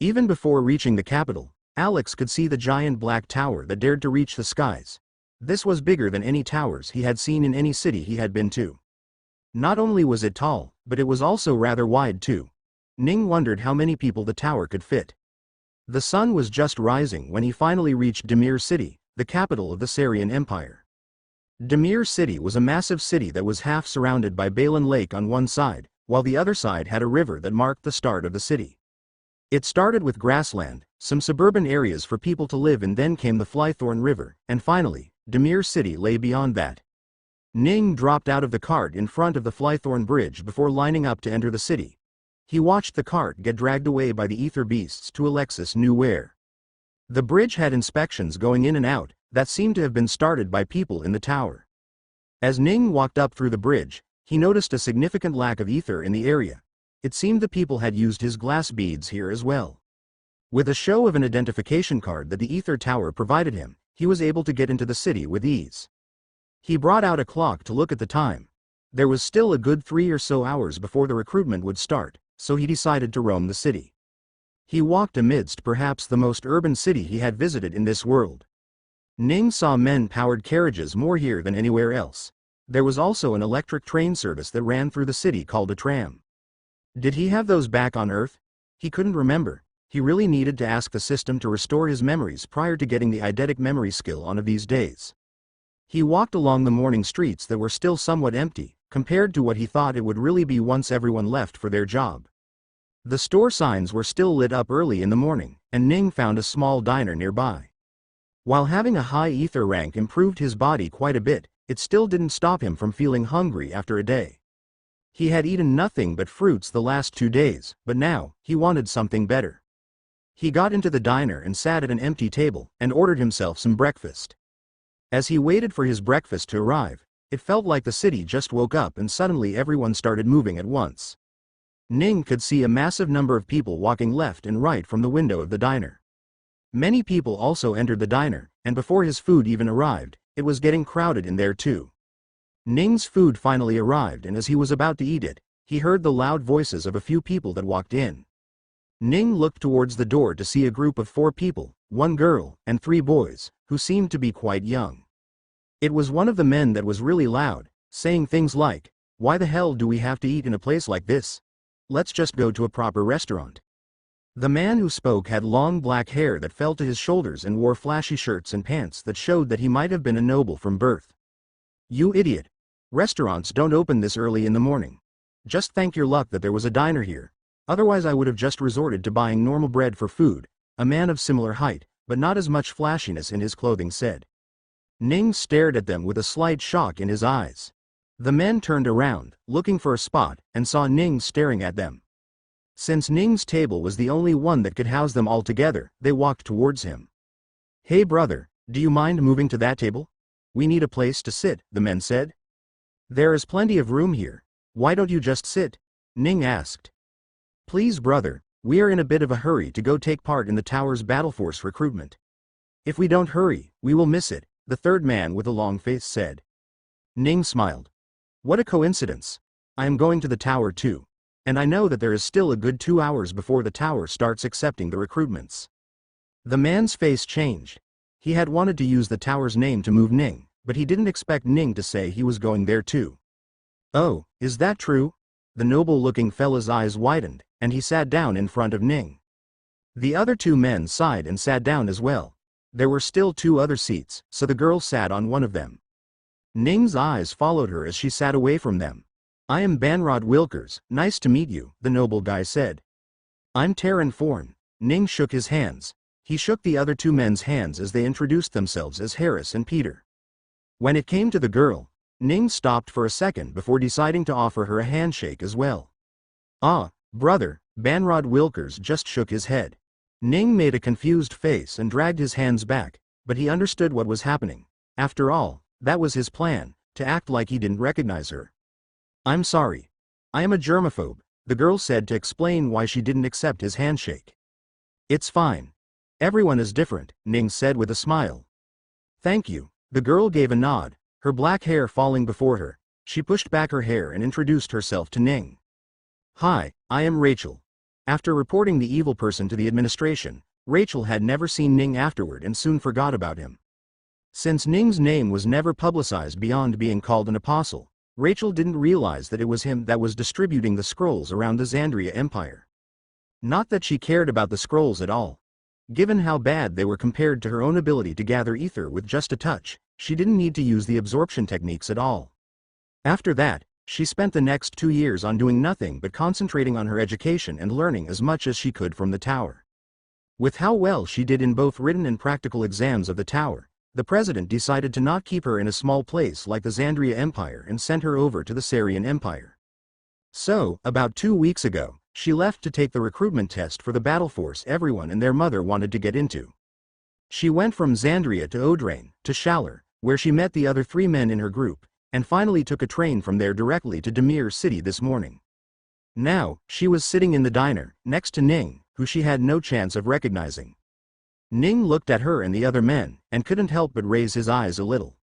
Even before reaching the capital, Alex could see the giant black tower that dared to reach the skies. This was bigger than any towers he had seen in any city he had been to. Not only was it tall, but it was also rather wide too. Ning wondered how many people the tower could fit. The sun was just rising when he finally reached Demir City, the capital of the Sarian Empire. Demir City was a massive city that was half surrounded by Balan Lake on one side, while the other side had a river that marked the start of the city. It started with grassland, some suburban areas for people to live in, then came the Flythorn River, and finally, Demir City lay beyond that. Ning dropped out of the cart in front of the Flythorn Bridge before lining up to enter the city. He watched the cart get dragged away by the ether beasts to Alexis knew where. The bridge had inspections going in and out, that seemed to have been started by people in the tower. As Ning walked up through the bridge, he noticed a significant lack of ether in the area. It seemed the people had used his glass beads here as well. With a show of an identification card that the ether tower provided him, he was able to get into the city with ease. He brought out a clock to look at the time. There was still a good 3 or so hours before the recruitment would start, so he decided to roam the city. He walked amidst perhaps the most urban city he had visited in this world. Ning saw men-powered carriages more here than anywhere else. There was also an electric train service that ran through the city called a tram. Did he have those back on Earth? He couldn't remember. He really needed to ask the system to restore his memories prior to getting the eidetic memory skill on of these days. He walked along the morning streets that were still somewhat empty, compared to what he thought it would really be once everyone left for their job. The store signs were still lit up early in the morning, and Ning found a small diner nearby. While having a high ether rank improved his body quite a bit, it still didn't stop him from feeling hungry after a day. He had eaten nothing but fruits the last 2 days, but now, he wanted something better. He got into the diner and sat at an empty table, and ordered himself some breakfast. As he waited for his breakfast to arrive, it felt like the city just woke up and suddenly everyone started moving at once. Ning could see a massive number of people walking left and right from the window of the diner. Many people also entered the diner, and before his food even arrived, it was getting crowded in there too. Ning's food finally arrived, and as he was about to eat it, he heard the loud voices of a few people that walked in. Ning looked towards the door to see a group of 4 people, 1 girl, and 3 boys, who seemed to be quite young. It was one of the men that was really loud, saying things like, "Why the hell do we have to eat in a place like this? Let's just go to a proper restaurant." The man who spoke had long black hair that fell to his shoulders and wore flashy shirts and pants that showed that he might have been a noble from birth. "You idiot. Restaurants don't open this early in the morning. Just thank your luck that there was a diner here. Otherwise I would have just resorted to buying normal bread for food," a man of similar height, but not as much flashiness in his clothing said. Ning stared at them with a slight shock in his eyes. The men turned around, looking for a spot, and saw Ning staring at them. Since Ning's table was the only one that could house them all together, they walked towards him. "Hey brother, do you mind moving to that table? We need a place to sit," the men said. "There is plenty of room here. Why don't you just sit?" Ning asked. "Please brother, we are in a bit of a hurry to go take part in the tower's battle force recruitment. If we don't hurry, we will miss it," the third man with a long face said. Ning smiled. "What a coincidence. I am going to the tower too. And I know that there is still a good 2 hours before the tower starts accepting the recruitments." The man's face changed. He had wanted to use the tower's name to move Ning, but he didn't expect Ning to say he was going there too. "Oh, is that true?" The noble-looking fella's eyes widened, and he sat down in front of Ning. The other 2 men sighed and sat down as well. There were still 2 other seats, so the girl sat on one of them. Ning's eyes followed her as she sat away from them. "I am Banrod Wilkers, nice to meet you," the noble guy said. "I'm Terran Forn." Ning shook his hands. He shook the other 2 men's hands as they introduced themselves as Harris and Peter. When it came to the girl, Ning stopped for a second before deciding to offer her a handshake as well. "Ah, brother," Banrod Wilkers just shook his head. Ning made a confused face and dragged his hands back, but he understood what was happening. After all, that was his plan, to act like he didn't recognize her. "I'm sorry. I am a germaphobe," the girl said to explain why she didn't accept his handshake. "It's fine. Everyone is different," Ning said with a smile. "Thank you." The girl gave a nod, her black hair falling before her. She pushed back her hair and introduced herself to Ning. "Hi, I am Rachel. After reporting the evil person to the administration, Rachel had never seen Ning afterward and soon forgot about him. Since Ning's name was never publicized beyond being called an apostle, Rachel didn't realize that it was him that was distributing the scrolls around the Xandria Empire. Not that she cared about the scrolls at all. Given how bad they were compared to her own ability to gather ether with just a touch, she didn't need to use the absorption techniques at all. After that, she spent the next 2 years on doing nothing but concentrating on her education and learning as much as she could from the tower. With how well she did in both written and practical exams of the tower, the president decided to not keep her in a small place like the Xandria Empire and sent her over to the Sarian Empire. So, about 2 weeks ago, she left to take the recruitment test for the battle force everyone and their mother wanted to get into. She went from Xandria to Odrain, to Shalar, where she met the other 3 men in her group, and finally took a train from there directly to Demir City this morning. Now, she was sitting in the diner, next to Ning, who she had no chance of recognizing. Ning looked at her and the other men, and couldn't help but raise his eyes a little.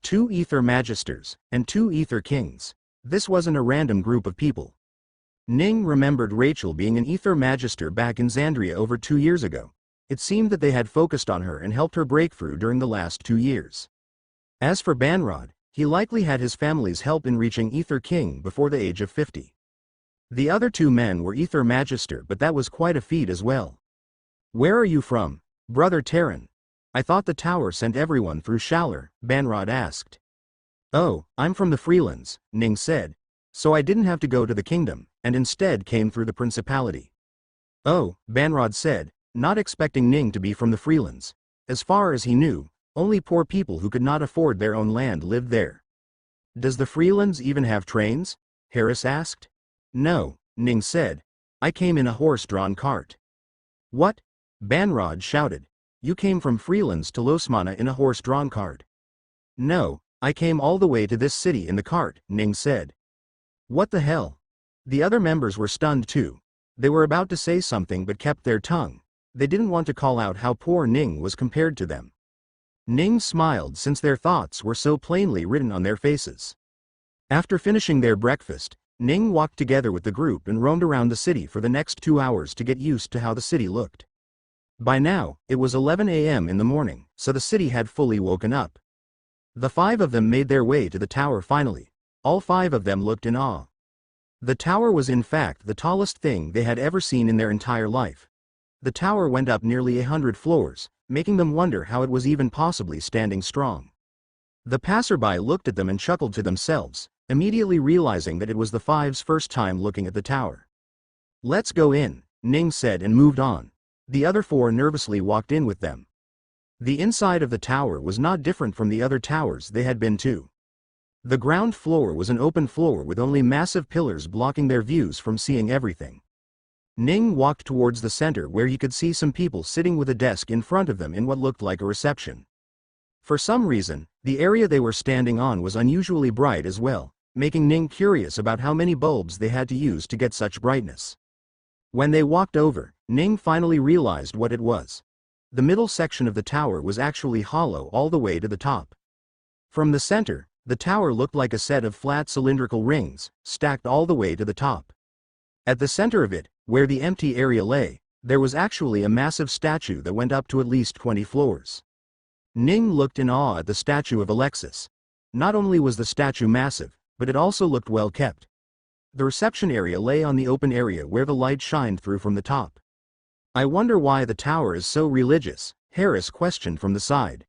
2 Ether Magisters, and 2 Ether Kings. This wasn't a random group of people. Ning remembered Rachel being an Ether Magister back in Xandria over 2 years ago. It seemed that they had focused on her and helped her break through during the last 2 years. As for Banrod, he likely had his family's help in reaching Ether King before the age of 50. The other 2 men were Ether Magister, but that was quite a feat as well. "Where are you from, Brother Terran? I thought the tower sent everyone through Shalar," Banrod asked. "Oh, I'm from the Freelands," Ning said. "So I didn't have to go to the kingdom, and instead came through the principality." "Oh," Banrod said, not expecting Ning to be from the Freelands. As far as he knew, only poor people who could not afford their own land lived there. "Does the Freelands even have trains?" Harris asked. "No," Ning said. "I came in a horse-drawn cart." "What?" Banrod shouted. "You came from Freelands to Losmana in a horse-drawn cart?" "No, I came all the way to this city in the cart," Ning said. "What the hell?" The other members were stunned too. They were about to say something but kept their tongue. They didn't want to call out how poor Ning was compared to them. Ning smiled since their thoughts were so plainly written on their faces. After finishing their breakfast, Ning walked together with the group and roamed around the city for the next 2 hours to get used to how the city looked. By now, it was 11 a.m. in the morning, so the city had fully woken up. The 5 of them made their way to the tower finally. All 5 of them looked in awe. The tower was in fact the tallest thing they had ever seen in their entire life. The tower went up nearly 100 floors, making them wonder how it was even possibly standing strong. The passerby looked at them and chuckled to themselves, immediately realizing that it was the 5's first time looking at the tower. "Let's go in," Ning said and moved on. The other 4 nervously walked in with them. The inside of the tower was not different from the other towers they had been to. The ground floor was an open floor with only massive pillars blocking their views from seeing everything. Ning walked towards the center where he could see some people sitting with a desk in front of them in what looked like a reception. For some reason, the area they were standing on was unusually bright as well, making Ning curious about how many bulbs they had to use to get such brightness. When they walked over, Ning finally realized what it was. The middle section of the tower was actually hollow all the way to the top. From the center, the tower looked like a set of flat cylindrical rings, stacked all the way to the top. At the center of it, where the empty area lay, there was actually a massive statue that went up to at least 20 floors. Ning looked in awe at the statue of Alexis. Not only was the statue massive, but it also looked well kept. The reception area lay on the open area where the light shined through from the top. "I wonder why the tower is so religious," Harris questioned from the side.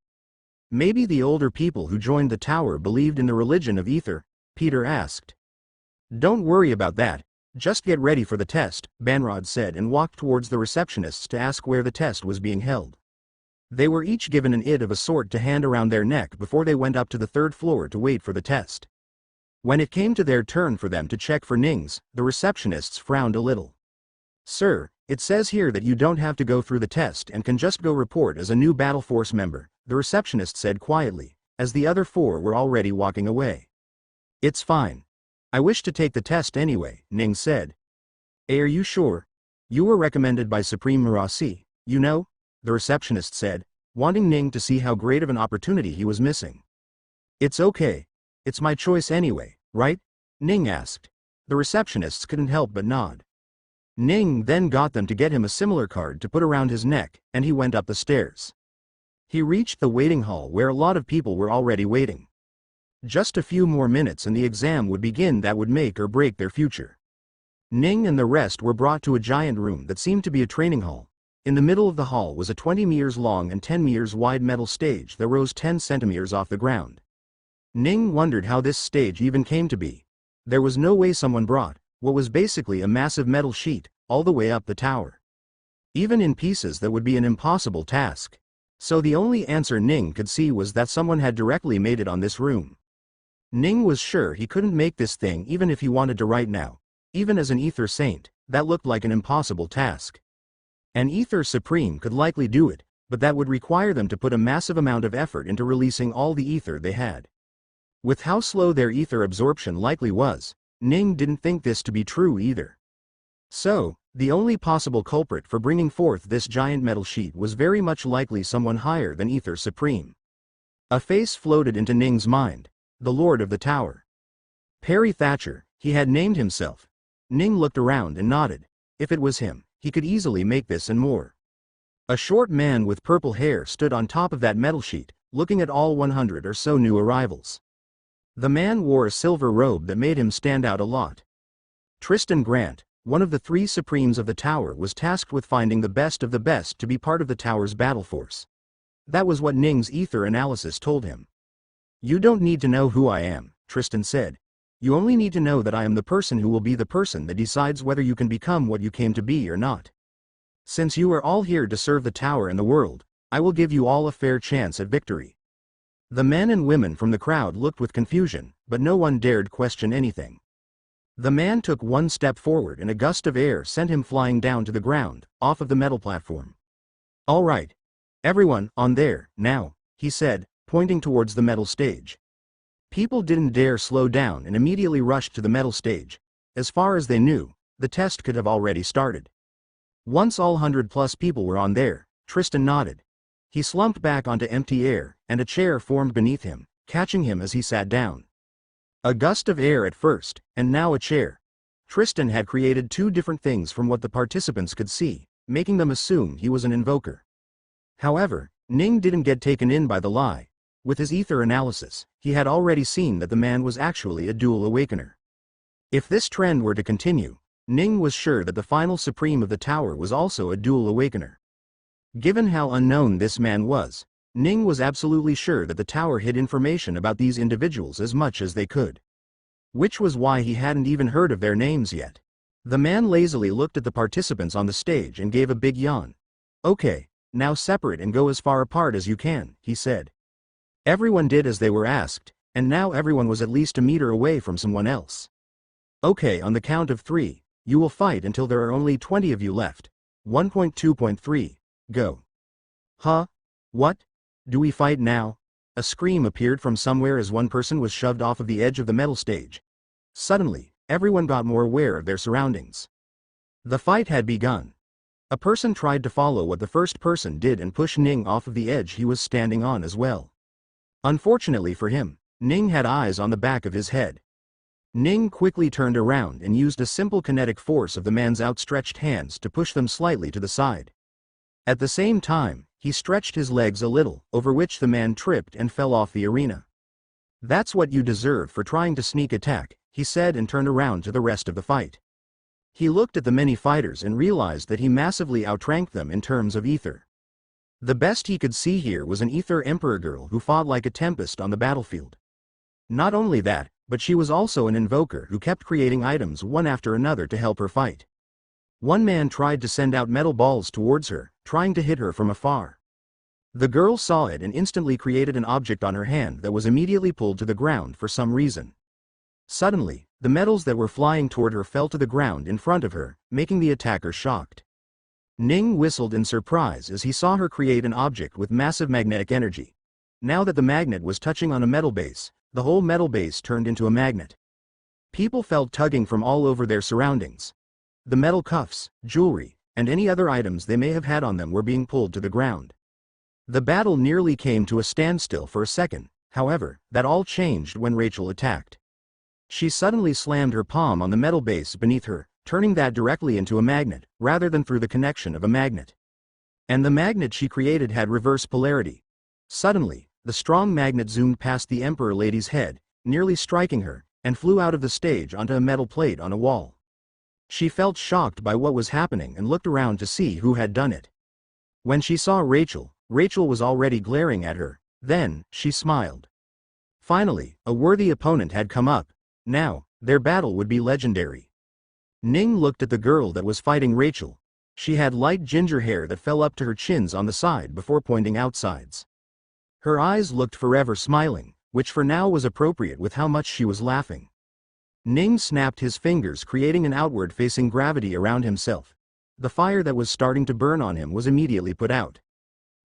"Maybe the older people who joined the tower believed in the religion of Ether," Peter asked. "Don't worry about that, just get ready for the test," Banrod said and walked towards the receptionists to ask where the test was being held. They were each given an id of a sort to hand around their neck before they went up to the 3rd floor to wait for the test. When it came to their turn for them to check for Ning's, the receptionists frowned a little. "Sir, it says here that you don't have to go through the test and can just go report as a new battle force member," the receptionist said quietly, as the other 4 were already walking away. "It's fine. I wish to take the test anyway," Ning said. "Are you sure? You were recommended by Supreme Mirasi, you know?" the receptionist said, wanting Ning to see how great of an opportunity he was missing. "It's okay. It's my choice anyway, right?" Ning asked. The receptionists couldn't help but nod. Ning then got them to get him a similar card to put around his neck, and he went up the stairs. He reached the waiting hall where a lot of people were already waiting. Just a few more minutes and the exam would begin that would make or break their future. Ning and the rest were brought to a giant room that seemed to be a training hall. In the middle of the hall was a 20 meters long and 10 meters wide metal stage that rose 10 centimeters off the ground. Ning wondered how this stage even came to be. There was no way someone brought what was basically a massive metal sheet all the way up the tower. Even in pieces that would be an impossible task. So the only answer Ning could see was that someone had directly made it on this room. Ning was sure he couldn't make this thing even if he wanted to right now. Even as an Ether Saint, that looked like an impossible task. An Ether Supreme could likely do it, but that would require them to put a massive amount of effort into releasing all the ether they had. With how slow their ether absorption likely was, Ning didn't think this to be true either. So, the only possible culprit for bringing forth this giant metal sheet was very much likely someone higher than Ether Supreme. A face floated into Ning's mind, the Lord of the Tower. Perry Thatcher, he had named himself. Ning looked around and nodded. If it was him, he could easily make this and more. A short man with purple hair stood on top of that metal sheet, looking at all 100 or so new arrivals. The man wore a silver robe that made him stand out a lot. Tristan Grant, one of the 3 Supremes of the Tower, was tasked with finding the best of the best to be part of the Tower's battle force. That was what Ning's ether analysis told him. "You don't need to know who I am," Tristan said. "You only need to know that I am the person who will be the person that decides whether you can become what you came to be or not. Since you are all here to serve the Tower and the world, I will give you all a fair chance at victory." The men and women from the crowd looked with confusion, but no one dared question anything. The man took one step forward and a gust of air sent him flying down to the ground, off of the metal platform. "All right. Everyone, on there, now," he said, pointing towards the metal stage. People didn't dare slow down and immediately rushed to the metal stage. As far as they knew, the test could have already started. Once all 100+ people were on there, Tristan nodded. He slumped back onto empty air, and a chair formed beneath him, catching him as he sat down. A gust of air at first, and now a chair. Tristan had created 2 different things from what the participants could see, making them assume he was an invoker. However, Ning didn't get taken in by the lie. With his ether analysis, he had already seen that the man was actually a dual awakener. If this trend were to continue, Ning was sure that the final Supreme of the Tower was also a dual awakener. Given how unknown this man was, Ning was absolutely sure that the Tower hid information about these individuals as much as they could. Which was why he hadn't even heard of their names yet. The man lazily looked at the participants on the stage and gave a big yawn. "Okay, now separate and go as far apart as you can," he said. Everyone did as they were asked, and now everyone was at least a meter away from someone else. "Okay, on the count of 3, you will fight until there are only 20 of you left. 1.2.3. Go." "Huh? What? Do we fight now?" A scream appeared from somewhere as one person was shoved off of the edge of the metal stage. Suddenly, everyone got more aware of their surroundings. The fight had begun. A person tried to follow what the first person did and push Ning off of the edge he was standing on as well. Unfortunately for him, Ning had eyes on the back of his head. Ning quickly turned around and used a simple kinetic force of the man's outstretched hands to push them slightly to the side. At the same time, he stretched his legs a little, over which the man tripped and fell off the arena. "That's what you deserve for trying to sneak attack," he said, and turned around to the rest of the fight. He looked at the many fighters and realized that he massively outranked them in terms of ether. The best he could see here was an ether emperor girl who fought like a tempest on the battlefield. Not only that, but she was also an invoker who kept creating items one after another to help her fight. One man tried to send out metal balls towards her, trying to hit her from afar. The girl saw it and instantly created an object on her hand that was immediately pulled to the ground for some reason. Suddenly, the metals that were flying toward her fell to the ground in front of her, making the attacker shocked. Ning whistled in surprise as he saw her create an object with massive magnetic energy. Now that the magnet was touching on a metal base, the whole metal base turned into a magnet. People felt tugging from all over their surroundings. The metal cuffs, jewelry, and any other items they may have had on them were being pulled to the ground. The battle nearly came to a standstill for a second, however, that all changed when Rachel attacked. She suddenly slammed her palm on the metal base beneath her, turning that directly into a magnet, rather than through the connection of a magnet. And the magnet she created had reverse polarity. Suddenly, the strong magnet zoomed past the Emperor Lady's head, nearly striking her, and flew out of the stage onto a metal plate on a wall. She felt shocked by what was happening and looked around to see who had done it. When she saw Rachel, Rachel was already glaring at her. Then, she smiled. Finally, a worthy opponent had come up. Now, their battle would be legendary. Ning looked at the girl that was fighting Rachel. She had light ginger hair that fell up to her chins on the side before pointing outsides. Her eyes looked forever smiling, which for now was appropriate with how much she was laughing. Ning snapped his fingers, creating an outward-facing gravity around himself. The fire that was starting to burn on him was immediately put out.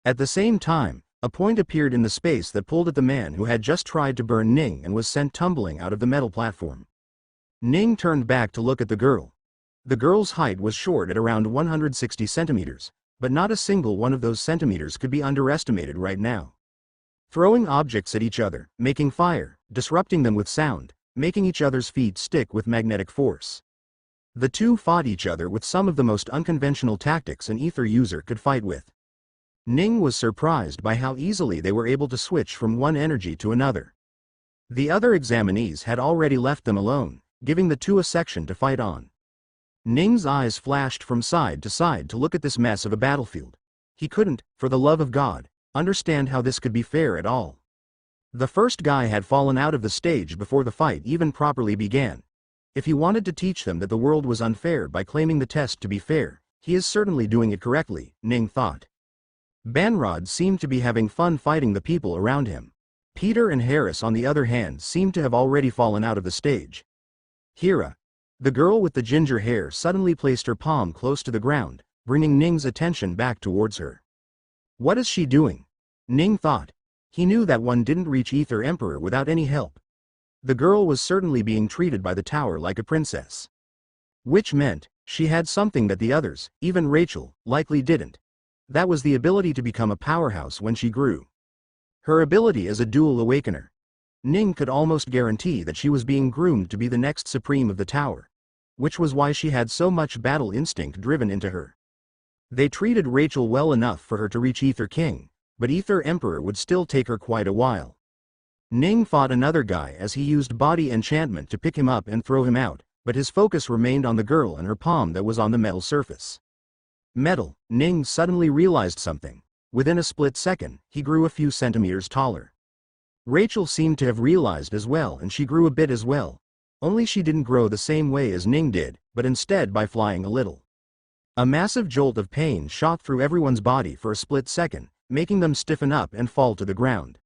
At the same time, a point appeared in the space that pulled at the man who had just tried to burn Ning and was sent tumbling out of the metal platform. Ning turned back to look at the girl. The girl's height was short at around 160 centimeters, but not a single one of those centimeters could be underestimated right now. Throwing objects at each other, making fire, disrupting them with sound, making each other's feet stick with magnetic force. The two fought each other with some of the most unconventional tactics an ether user could fight with. Ning was surprised by how easily they were able to switch from one energy to another. The other examinees had already left them alone, giving the two a section to fight on. Ning's eyes flashed from side to look at this mess of a battlefield. He couldn't, for the love of God, understand how this could be fair at all. The first guy had fallen out of the stage before the fight even properly began. If he wanted to teach them that the world was unfair by claiming the test to be fair, he is certainly doing it correctly, Ning thought. Banrod seemed to be having fun fighting the people around him. Peter and Harris on the other hand seemed to have already fallen out of the stage. Hira, the girl with the ginger hair, suddenly placed her palm close to the ground, bringing Ning's attention back towards her. What is she doing? Ning thought. He knew that one didn't reach Ether Emperor without any help. The girl was certainly being treated by the tower like a princess. Which meant, she had something that the others, even Rachel, likely didn't. That was the ability to become a powerhouse when she grew. Her ability as a dual awakener. Ning could almost guarantee that she was being groomed to be the next supreme of the tower. Which was why she had so much battle instinct driven into her. They treated Rachel well enough for her to reach Ether King, but Ether Emperor would still take her quite a while. Ning fought another guy as he used body enchantment to pick him up and throw him out, but his focus remained on the girl and her palm that was on the metal surface. Metal, Ning suddenly realized something. Within a split second, he grew a few centimeters taller. Rachel seemed to have realized as well, and she grew a bit as well. Only she didn't grow the same way as Ning did, but instead by flying a little. A massive jolt of pain shot through everyone's body for a split second, making them stiffen up and fall to the ground.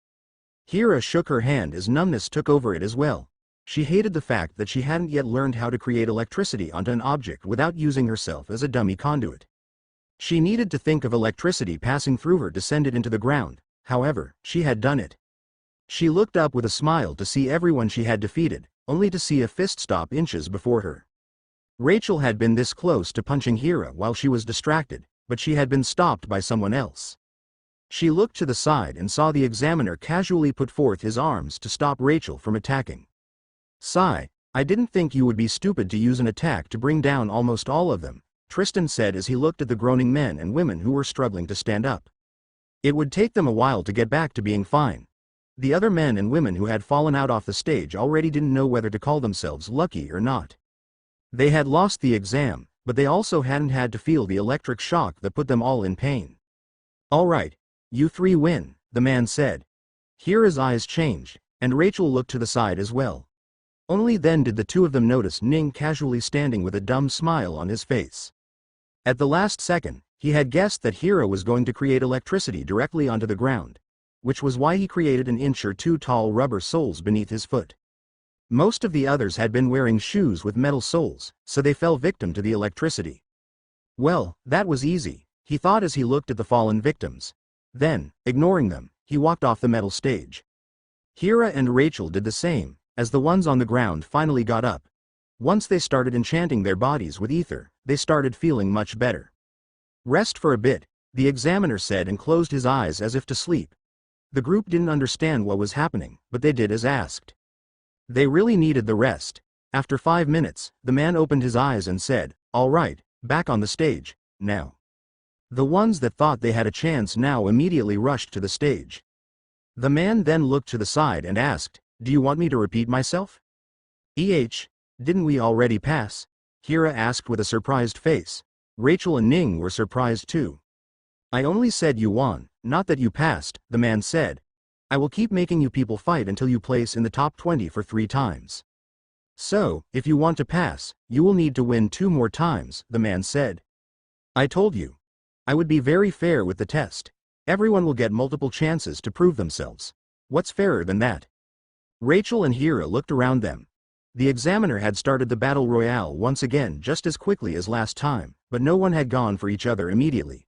Hira shook her hand as numbness took over it as well. She hated the fact that she hadn't yet learned how to create electricity onto an object without using herself as a dummy conduit. She needed to think of electricity passing through her to send it into the ground. However, she had done it. She looked up with a smile to see everyone she had defeated, only to see a fist stop inches before her. Rachel had been this close to punching Hira while she was distracted, but she had been stopped by someone else. She looked to the side and saw the examiner casually put forth his arms to stop Rachel from attacking. Sigh, I didn't think you would be stupid to use an attack to bring down almost all of them, Tristan said as he looked at the groaning men and women who were struggling to stand up. It would take them a while to get back to being fine. The other men and women who had fallen out off the stage already didn't know whether to call themselves lucky or not. They had lost the exam, but they also hadn't had to feel the electric shock that put them all in pain. All right, you three win, the man said. Hira's eyes changed, and Rachel looked to the side as well. Only then did the two of them notice Ning casually standing with a dumb smile on his face. At the last second, he had guessed that Hira was going to create electricity directly onto the ground, which was why he created an inch or two tall rubber soles beneath his foot. Most of the others had been wearing shoes with metal soles, so they fell victim to the electricity. Well, that was easy, he thought as he looked at the fallen victims. Then, ignoring them, he walked off the metal stage. Hira and Rachel did the same, as the ones on the ground finally got up. Once they started enchanting their bodies with ether, they started feeling much better. Rest for a bit, the examiner said and closed his eyes as if to sleep. The group didn't understand what was happening, but they did as asked. They really needed the rest. After 5 minutes, the man opened his eyes and said, "All right, back on the stage, now." The ones that thought they had a chance now immediately rushed to the stage. The man then looked to the side and asked, "Do you want me to repeat myself?" Didn't we already pass?" Hira asked with a surprised face. Rachel and Ning were surprised too. "I only said you won, not that you passed," the man said. "I will keep making you people fight until you place in the top 20 for 3 times. So, if you want to pass, you will need to win 2 more times," the man said. "I told you. I would be very fair with the test. Everyone will get multiple chances to prove themselves. What's fairer than that?" Rachel and Hira looked around them. The examiner had started the battle royale once again just as quickly as last time, but no one had gone for each other immediately.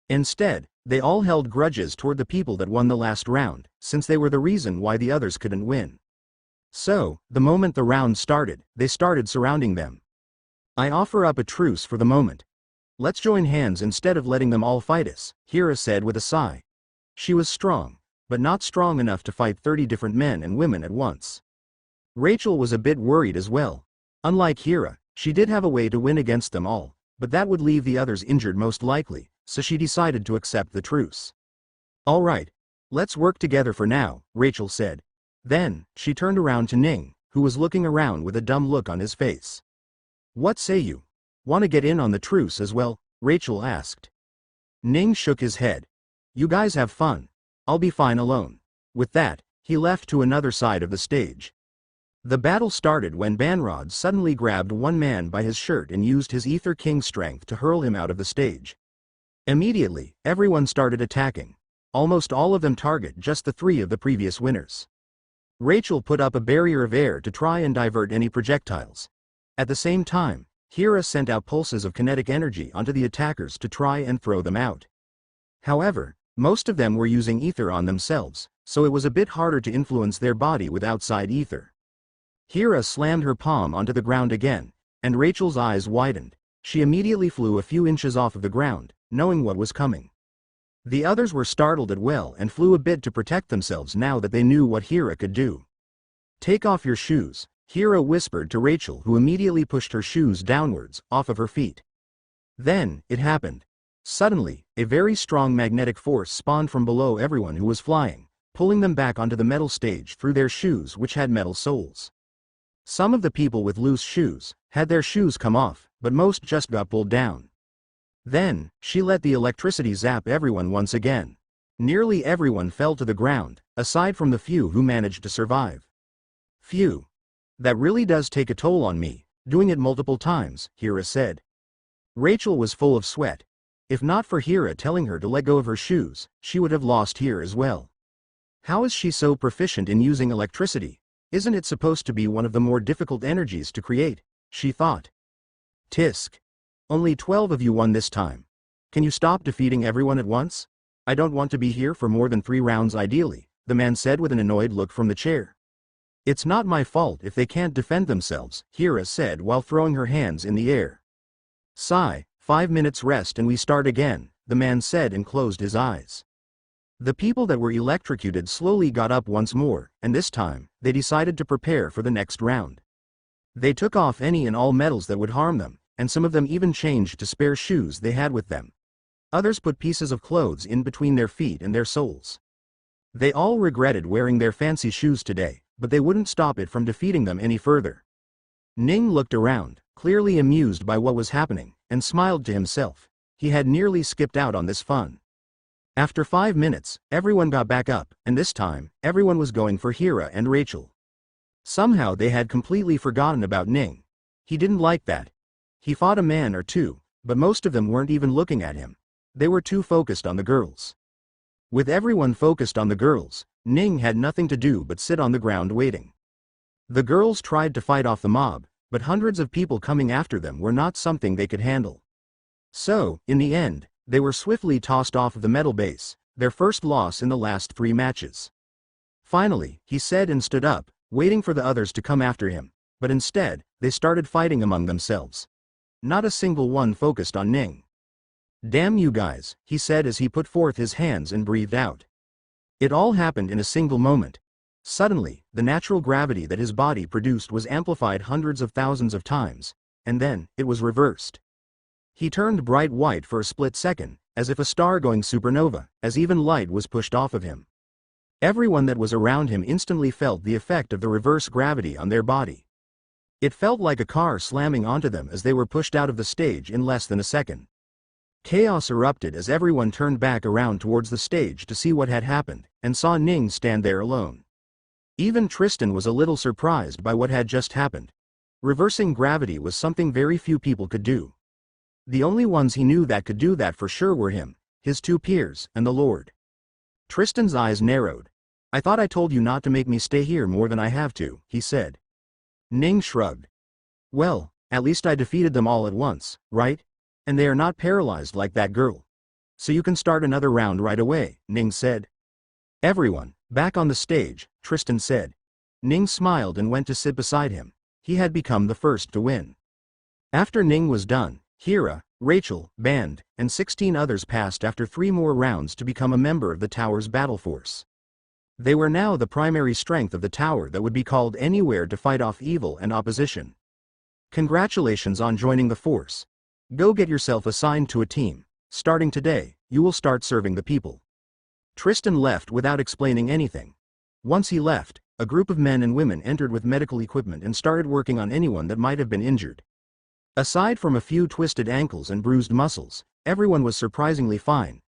Instead, they all held grudges toward the people that won the last round, since they were the reason why the others couldn't win. So, the moment the round started, they started surrounding them. "I offer up a truce for the moment. Let's join hands instead of letting them all fight us," Hira said with a sigh. She was strong, but not strong enough to fight 30 different men and women at once. Rachel was a bit worried as well. Unlike Hira, she did have a way to win against them all, but that would leave the others injured most likely, so she decided to accept the truce. "All right, let's work together for now," Rachel said. Then, she turned around to Ning, who was looking around with a dumb look on his face. "What say you? Want to get in on the truce as well?" Rachel asked. Ning shook his head. "You guys have fun. I'll be fine alone." With that, he left to another side of the stage. The battle started when Banrod suddenly grabbed one man by his shirt and used his Ether King strength to hurl him out of the stage. Immediately, everyone started attacking. Almost all of them target just the 3 of the previous winners. Rachel put up a barrier of air to try and divert any projectiles. At the same time, Hira sent out pulses of kinetic energy onto the attackers to try and throw them out. However, most of them were using ether on themselves, so it was a bit harder to influence their body with outside ether. Hira slammed her palm onto the ground again, and Rachel's eyes widened. She immediately flew a few inches off of the ground, knowing what was coming. The others were startled as well and flew a bit to protect themselves now that they knew what Hira could do. "Take off your shoes," Hira whispered to Rachel, who immediately pushed her shoes downwards, off of her feet. Then, it happened. Suddenly, a very strong magnetic force spawned from below everyone who was flying, pulling them back onto the metal stage through their shoes which had metal soles. Some of the people with loose shoes had their shoes come off, but most just got pulled down. Then, she let the electricity zap everyone once again. Nearly everyone fell to the ground, aside from the few who managed to survive. "Phew. That really does take a toll on me, doing it multiple times," Hira said. Rachel was full of sweat. If not for Hira telling her to let go of her shoes, she would have lost here as well. How is she so proficient in using electricity? Isn't it supposed to be one of the more difficult energies to create? She thought. Tisk. Only 12 of you won this time. Can you stop defeating everyone at once? I don't want to be here for more than 3 rounds ideally, the man said with an annoyed look from the chair. It's not my fault if they can't defend themselves, Hira said while throwing her hands in the air. Sigh, 5 minutes rest and we start again, the man said and closed his eyes. The people that were electrocuted slowly got up once more, and this time, they decided to prepare for the next round. They took off any and all metals that would harm them, and some of them even changed to spare shoes they had with them. Others put pieces of clothes in between their feet and their soles. They all regretted wearing their fancy shoes today, but they wouldn't stop it from defeating them any further. Ning looked around, clearly amused by what was happening, and smiled to himself. He had nearly skipped out on this fun. After 5 minutes, everyone got back up, and this time, everyone was going for Hira and Rachel. Somehow they had completely forgotten about Ning. He didn't like that. He fought a man or two, but most of them weren't even looking at him. They were too focused on the girls. With everyone focused on the girls, Ning had nothing to do but sit on the ground waiting. The girls tried to fight off the mob, but hundreds of people coming after them were not something they could handle. So, in the end, they were swiftly tossed off of the metal base, their first loss in the last 3 matches. Finally, he said and stood up, waiting for the others to come after him, but instead, they started fighting among themselves. Not a single one focused on Ning. Damn you guys, he said as he put forth his hands and breathed out. It all happened in a single moment. Suddenly, the natural gravity that his body produced was amplified hundreds of thousands of times, and then, it was reversed. He turned bright white for a split second, as if a star going supernova, as even light was pushed off of him. Everyone that was around him instantly felt the effect of the reverse gravity on their body. It felt like a car slamming onto them as they were pushed out of the stage in less than a second. Chaos erupted as everyone turned back around towards the stage to see what had happened, and saw Ning stand there alone. Even Tristan was a little surprised by what had just happened. Reversing gravity was something very few people could do. The only ones he knew that could do that for sure were him, his two peers, and the Lord. Tristan's eyes narrowed. "I thought I told you not to make me stay here more than I have to," he said. Ning shrugged. "Well, at least I defeated them all at once, right? And they are not paralyzed like that girl. So you can start another round right away," Ning said. "Everyone, back on the stage," Tristan said. Ning smiled and went to sit beside him. He had become the first to win. After Ning was done, Hira, Rachel, Band, and 16 others passed after 3 more rounds to become a member of the tower's battle force. They were now the primary strength of the tower that would be called anywhere to fight off evil and opposition. Congratulations on joining the force. Go get yourself assigned to a team. Starting today, you will start serving the people. Tristan left without explaining anything. Once he left, a group of men and women entered with medical equipment and started working on anyone that might have been injured. Aside from a few twisted ankles and bruised muscles, everyone was surprisingly fine.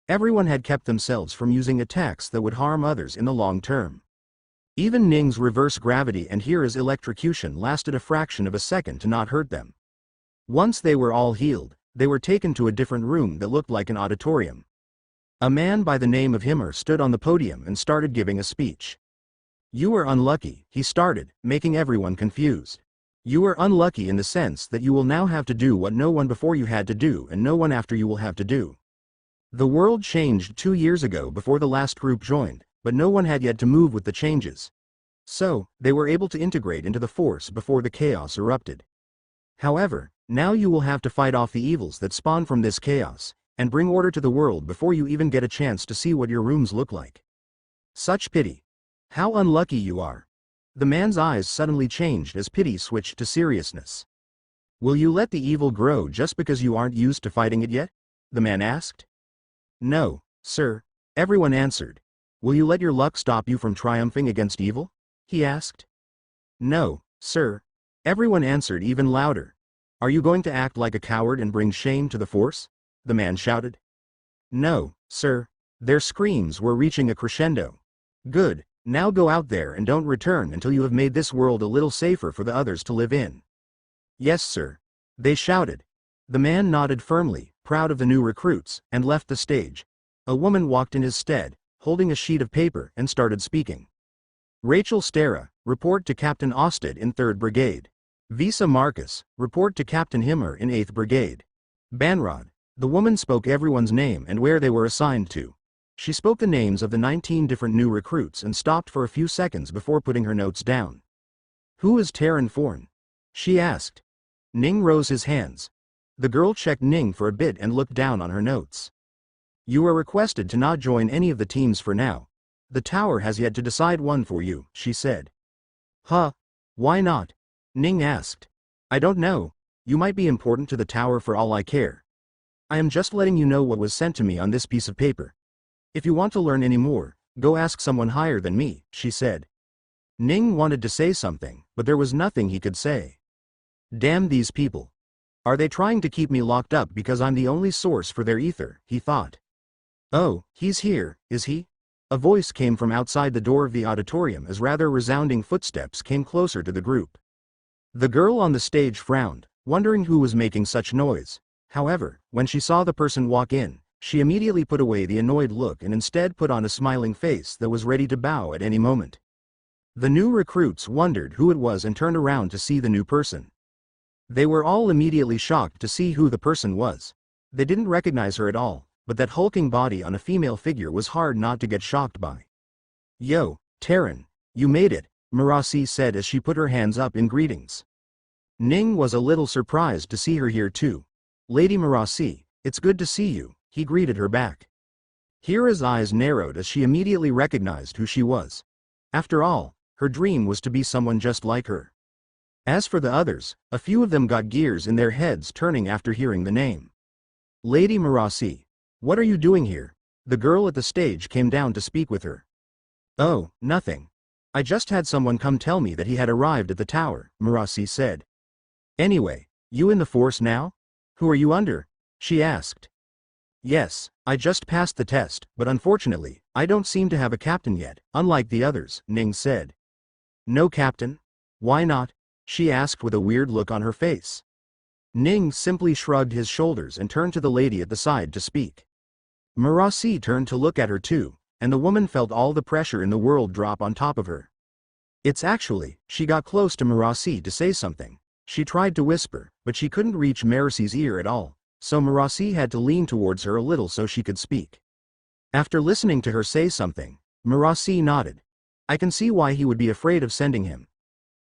Everyone had kept themselves from using attacks that would harm others in the long term. Even Ning's reverse gravity and Hira's electrocution lasted a fraction of a second to not hurt them. Once they were all healed, they were taken to a different room that looked like an auditorium. A man by the name of Himmer stood on the podium and started giving a speech. "You are unlucky," he started, making everyone confused. "You are unlucky in the sense that you will now have to do what no one before you had to do and no one after you will have to do. The world changed 2 years ago before the last group joined, but no one had yet to move with the changes. So, they were able to integrate into the force before the chaos erupted. However, now you will have to fight off the evils that spawn from this chaos, and bring order to the world before you even get a chance to see what your rooms look like. Such pity. How unlucky you are." The man's eyes suddenly changed as pity switched to seriousness. "Will you let the evil grow just because you aren't used to fighting it yet?" the man asked. "No, sir," everyone answered. "Will you let your luck stop you from triumphing against evil?" he asked. "No, sir," everyone answered even louder. "Are you going to act like a coward and bring shame to the force?" the man shouted. "No, sir." Their screams were reaching a crescendo. "Good, now go out there and don't return until you have made this world a little safer for the others to live in." "Yes, sir," they shouted. The man nodded firmly, proud of the new recruits, and left the stage. A woman walked in his stead, holding a sheet of paper, and started speaking. "Rachel Stera, report to Captain Osted in 3rd Brigade. Visa Marcus, report to Captain Himmer in 8th Brigade. Banrod." The woman spoke everyone's name and where they were assigned to. She spoke the names of the 19 different new recruits and stopped for a few seconds before putting her notes down. "Who is Terran Forn?" she asked. Ning rose his hands. The girl checked Ning for a bit and looked down on her notes. "You are requested to not join any of the teams for now. The tower has yet to decide one for you," she said. "Huh? Why not?" Ning asked. "I don't know. You might be important to the tower for all I care. I am just letting you know what was sent to me on this piece of paper. If you want to learn any more, go ask someone higher than me," she said. Ning wanted to say something, but there was nothing he could say. Damn these people. Are they trying to keep me locked up because I'm the only source for their ether, he thought. "Oh, he's here, is he?" A voice came from outside the door of the auditorium as rather resounding footsteps came closer to the group. The girl on the stage frowned, wondering who was making such noise. However, when she saw the person walk in, she immediately put away the annoyed look and instead put on a smiling face that was ready to bow at any moment. The new recruits wondered who it was and turned around to see the new person. They were all immediately shocked to see who the person was. They didn't recognize her at all, but that hulking body on a female figure was hard not to get shocked by. "Yo, Terran, you made it," Marasi said as she put her hands up in greetings. Ning was a little surprised to see her here too. "Lady Marasi, it's good to see you," he greeted her back. Hira's eyes narrowed as she immediately recognized who she was. After all, her dream was to be someone just like her. As for the others, a few of them got gears in their heads turning after hearing the name. Lady Marasi, what are you doing here? The girl at the stage came down to speak with her. Oh, nothing. I just had someone come tell me that he had arrived at the tower, Marasi said. Anyway, you in the force now? Who are you under? She asked. Yes, I just passed the test, but unfortunately, I don't seem to have a captain yet, unlike the others, Ning said. No captain? Why not? She asked with a weird look on her face. Ning simply shrugged his shoulders and turned to the lady at the side to speak. Marasi turned to look at her too, and the woman felt all the pressure in the world drop on top of her. She got close to Marasi to say something. She tried to whisper, but she couldn't reach Marasi's ear at all, so Marasi had to lean towards her a little so she could speak. After listening to her say something, Marasi nodded. I can see why he would be afraid of sending him.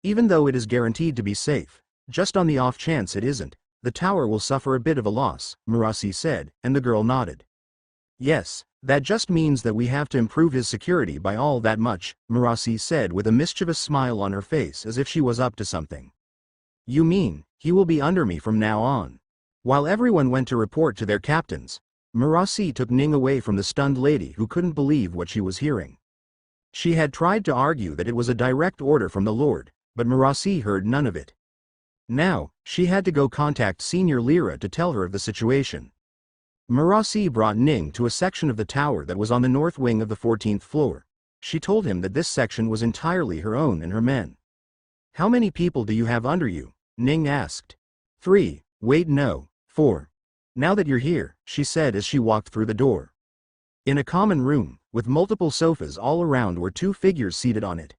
Even though it is guaranteed to be safe, just on the off chance it isn't, the tower will suffer a bit of a loss, Marasi said, and the girl nodded. Yes, that just means that we have to improve his security by all that much, Marasi said with a mischievous smile on her face as if she was up to something. You mean, he will be under me from now on? While everyone went to report to their captains, Marasi took Ning away from the stunned lady who couldn't believe what she was hearing. She had tried to argue that it was a direct order from the Lord, but Marasi heard none of it. Now, she had to go contact Senior Lyra to tell her of the situation. Marasi brought Ning to a section of the tower that was on the north wing of the 14th floor. She told him that this section was entirely her own and her men. How many people do you have under you? Ning asked. 3, wait no, 4. Now that you're here, she said as she walked through the door. In a common room, with multiple sofas all around were 2 figures seated on it.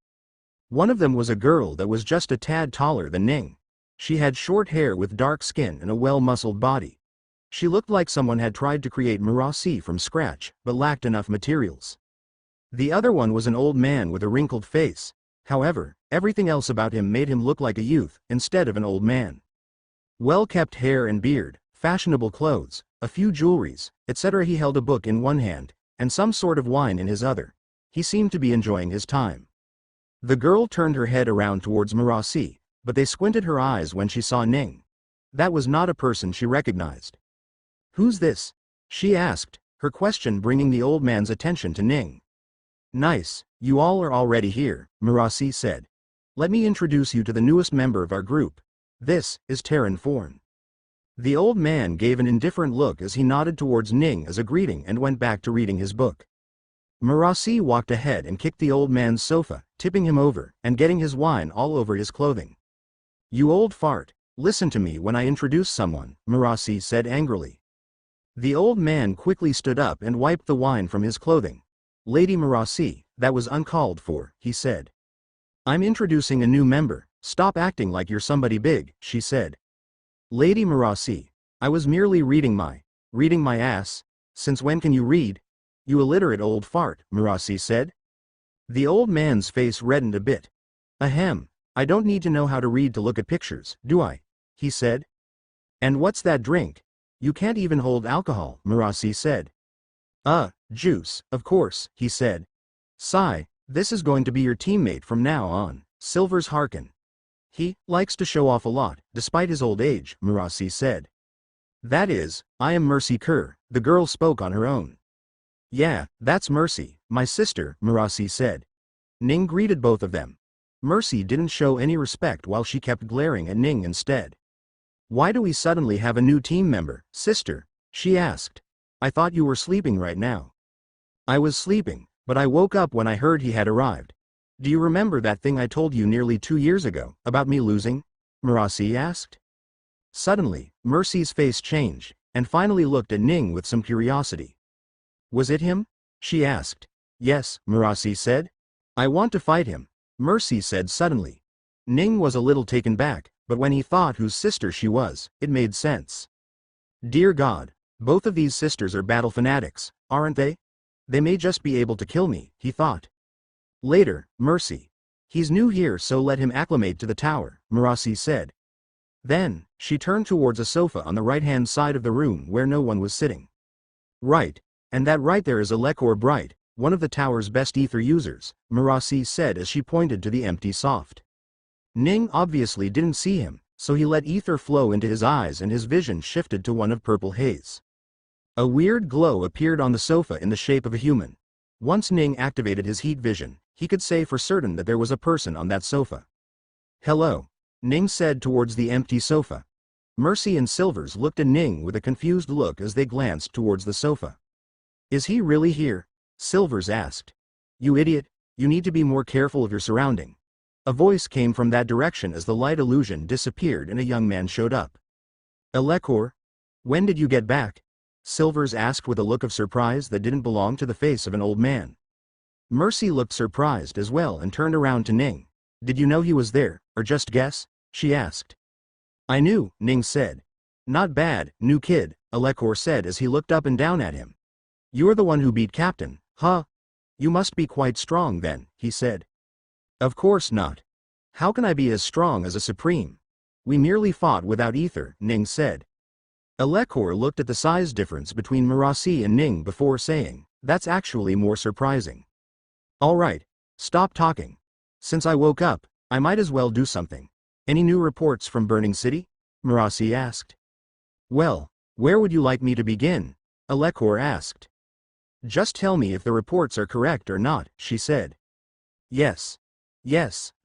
One of them was a girl that was just a tad taller than Ning. She had short hair with dark skin and a well-muscled body. She looked like someone had tried to create Marasi from scratch, but lacked enough materials. The other one was an old man with a wrinkled face. However, everything else about him made him look like a youth, instead of an old man. Well-kept hair and beard, fashionable clothes, a few jewelries, etc. He held a book in one hand, and some sort of wine in his other. He seemed to be enjoying his time. The girl turned her head around towards Marasi, but they squinted her eyes when she saw Ning. That was not a person she recognized. Who's this? She asked, her question bringing the old man's attention to Ning. Nice, you all are already here, Marasi said. Let me introduce you to the newest member of our group. This is Terran Forn. The old man gave an indifferent look as he nodded towards Ning as a greeting and went back to reading his book. Marasi walked ahead and kicked the old man's sofa, tipping him over, and getting his wine all over his clothing. You old fart, listen to me when I introduce someone, Marasi said angrily. The old man quickly stood up and wiped the wine from his clothing. Lady Marasi, that was uncalled for, he said. I'm introducing a new member, stop acting like you're somebody big, she said. Lady Marasi, I was merely reading my ass. Since when can you read? You illiterate old fart, Marasi said. The old man's face reddened a bit. Ahem, I don't need to know how to read to look at pictures, do I? He said. And what's that drink? You can't even hold alcohol, Marasi said. Juice, of course, he said. Sigh, this is going to be your teammate from now on, Silver's Harkin. He likes to show off a lot, despite his old age, Marasi said. That is, I am Mercy Kerr, the girl spoke on her own. Yeah, that's Mercy, my sister, Marasi said. Ning greeted both of them. Mercy didn't show any respect while she kept glaring at Ning instead. Why do we suddenly have a new team member, sister? She asked. I thought you were sleeping right now. I was sleeping, but I woke up when I heard he had arrived. Do you remember that thing I told you nearly 2 years ago, about me losing? Marasi asked. Suddenly, Mercy's face changed, and finally looked at Ning with some curiosity. Was it him? She asked. Yes, Marasi said. I want to fight him, Mercy said suddenly. Ning was a little taken back, but when he thought whose sister she was, it made sense. Dear God, both of these sisters are battle fanatics, aren't they? They may just be able to kill me, he thought. Later, Mercy. He's new here, so let him acclimate to the tower, Marasi said. Then, she turned towards a sofa on the right-hand side of the room where no one was sitting. Right, and that right there is a Lekor Bright, one of the tower's best ether users, Murasi said as she pointed to the empty soft. Ning obviously didn't see him, so he let ether flow into his eyes and his vision shifted to one of purple haze. A weird glow appeared on the sofa in the shape of a human. Once Ning activated his heat vision, he could say for certain that there was a person on that sofa. "Hello," Ning said towards the empty sofa. Mercy and Silvers looked at Ning with a confused look as they glanced towards the sofa. "Is he really here?" Silvers asked. "You idiot, you need to be more careful of your surrounding." A voice came from that direction as the light illusion disappeared and a young man showed up. "Elekor? When did you get back?" Silvers asked with a look of surprise that didn't belong to the face of an old man. Mercy looked surprised as well and turned around to Ning. "Did you know he was there, or just guess?" she asked. "I knew," Ning said. "Not bad, new kid," Elekor said as he looked up and down at him. "You're the one who beat Captain, huh? You must be quite strong then," he said. "Of course not. How can I be as strong as a Supreme? We merely fought without ether," Ning said. Elekor looked at the size difference between Murasi and Ning before saying, "That's actually more surprising." "All right, stop talking. Since I woke up, I might as well do something. Any new reports from Burning City?" Murasi asked. "Well, where would you like me to begin?" Elekor asked. "Just tell me if the reports are correct or not," she said. Yes,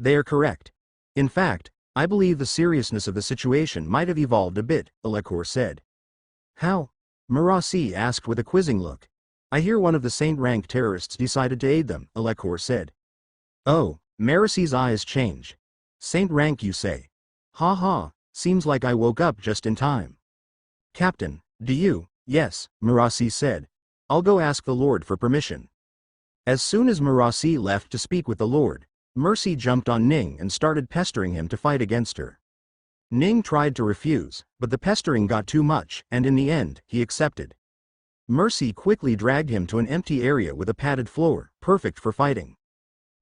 they are correct. In fact, I believe the seriousness of the situation might have evolved a bit," Elekor said. "How?" Murasi asked with a quizzing look. "I hear one of the Saint-rank terrorists decided to aid them," Elekor said. "Oh," Murasi's eyes change. "Saint-rank you say? Ha ha, seems like I woke up just in time." "Captain, do you?" "Yes," Murasi said. "I'll go ask the Lord for permission." As soon as Murasi left to speak with the Lord, Mercy jumped on Ning and started pestering him to fight against her. Ning tried to refuse, but the pestering got too much, and in the end, he accepted. Mercy quickly dragged him to an empty area with a padded floor, perfect for fighting.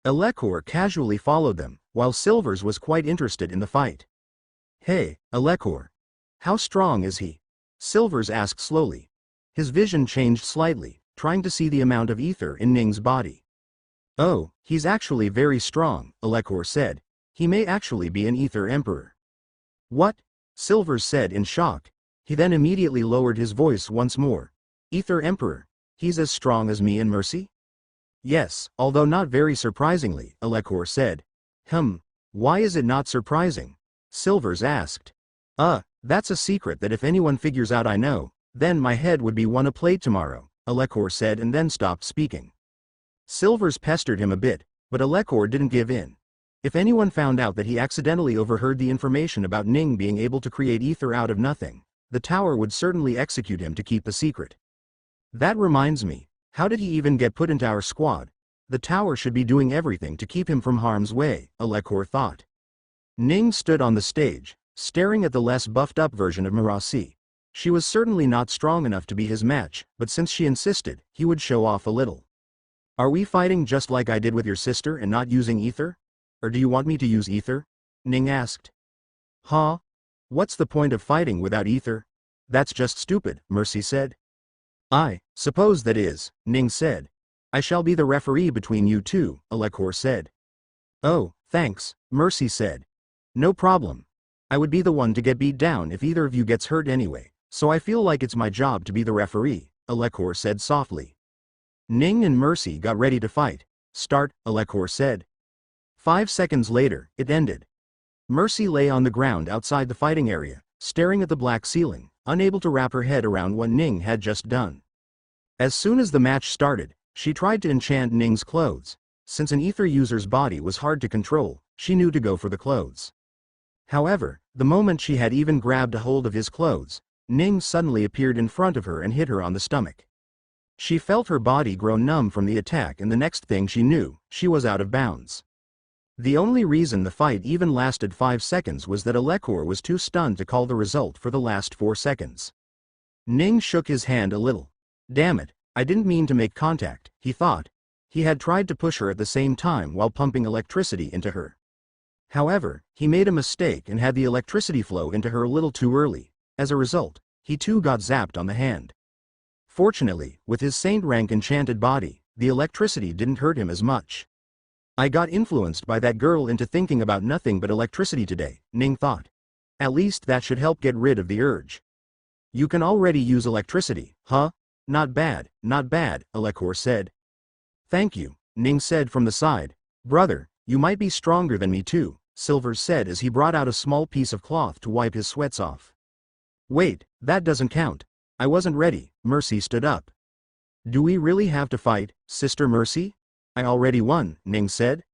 Elekor casually followed them, while Silvers was quite interested in the fight. "Hey, Elekor. How strong is he?" Silvers asked slowly. His vision changed slightly, trying to see the amount of ether in Ning's body. "Oh, he's actually very strong," Elekor said. "He may actually be an ether emperor." "What?" Silvers said in shock. He then immediately lowered his voice once more. "Ether emperor? He's as strong as me and Mercy?" "Yes, although not very surprisingly," Elekor said. Why is it not surprising?" Silvers asked. That's a secret that if anyone figures out I know, then my head would be won a plate tomorrow," Elekor said and then stopped speaking. Silvers pestered him a bit, but Elekor didn't give in. If anyone found out that he accidentally overheard the information about Ning being able to create ether out of nothing, the tower would certainly execute him to keep the secret. "That reminds me, how did he even get put into our squad? The tower should be doing everything to keep him from harm's way," Elekor thought. Ning stood on the stage, staring at the less buffed-up version of Murasi. She was certainly not strong enough to be his match, but since she insisted, he would show off a little. "Are we fighting just like I did with your sister and not using ether? Or do you want me to use ether?" Ning asked. "Huh? What's the point of fighting without ether? That's just stupid," Mercy said. "I suppose that is," Ning said. "I shall be the referee between you two," Elekor said. "Oh, thanks," Mercy said. "No problem. I would be the one to get beat down if either of you gets hurt anyway, so I feel like it's my job to be the referee," Elekor said softly. Ning and Mercy got ready to fight. "Start," Elekor said. 5 seconds later, it ended. Mercy lay on the ground outside the fighting area, staring at the black ceiling, unable to wrap her head around what Ning had just done. As soon as the match started, she tried to enchant Ning's clothes. Since an ether user's body was hard to control, she knew to go for the clothes. However, the moment she had even grabbed a hold of his clothes, Ning suddenly appeared in front of her and hit her on the stomach. She felt her body grow numb from the attack and the next thing she knew, she was out of bounds. The only reason the fight even lasted 5 seconds was that Elekor was too stunned to call the result for the last 4 seconds. Ning shook his hand a little. "Damn it, I didn't mean to make contact," he thought. He had tried to push her at the same time while pumping electricity into her. However, he made a mistake and had the electricity flow into her a little too early. As a result, he too got zapped on the hand. Fortunately, with his saint-rank enchanted body, the electricity didn't hurt him as much. I got influenced by that girl into thinking about nothing but electricity today, Ning thought. At least that should help get rid of the urge. You can already use electricity, huh? Not bad, Alekor said. Thank you, Ning said from the side. Brother, you might be stronger than me too, Silvers said as he brought out a small piece of cloth to wipe his sweats off. Wait, that doesn't count. I wasn't ready, Mercy stood up. Do we really have to fight, Sister Mercy? I already won, Ning said.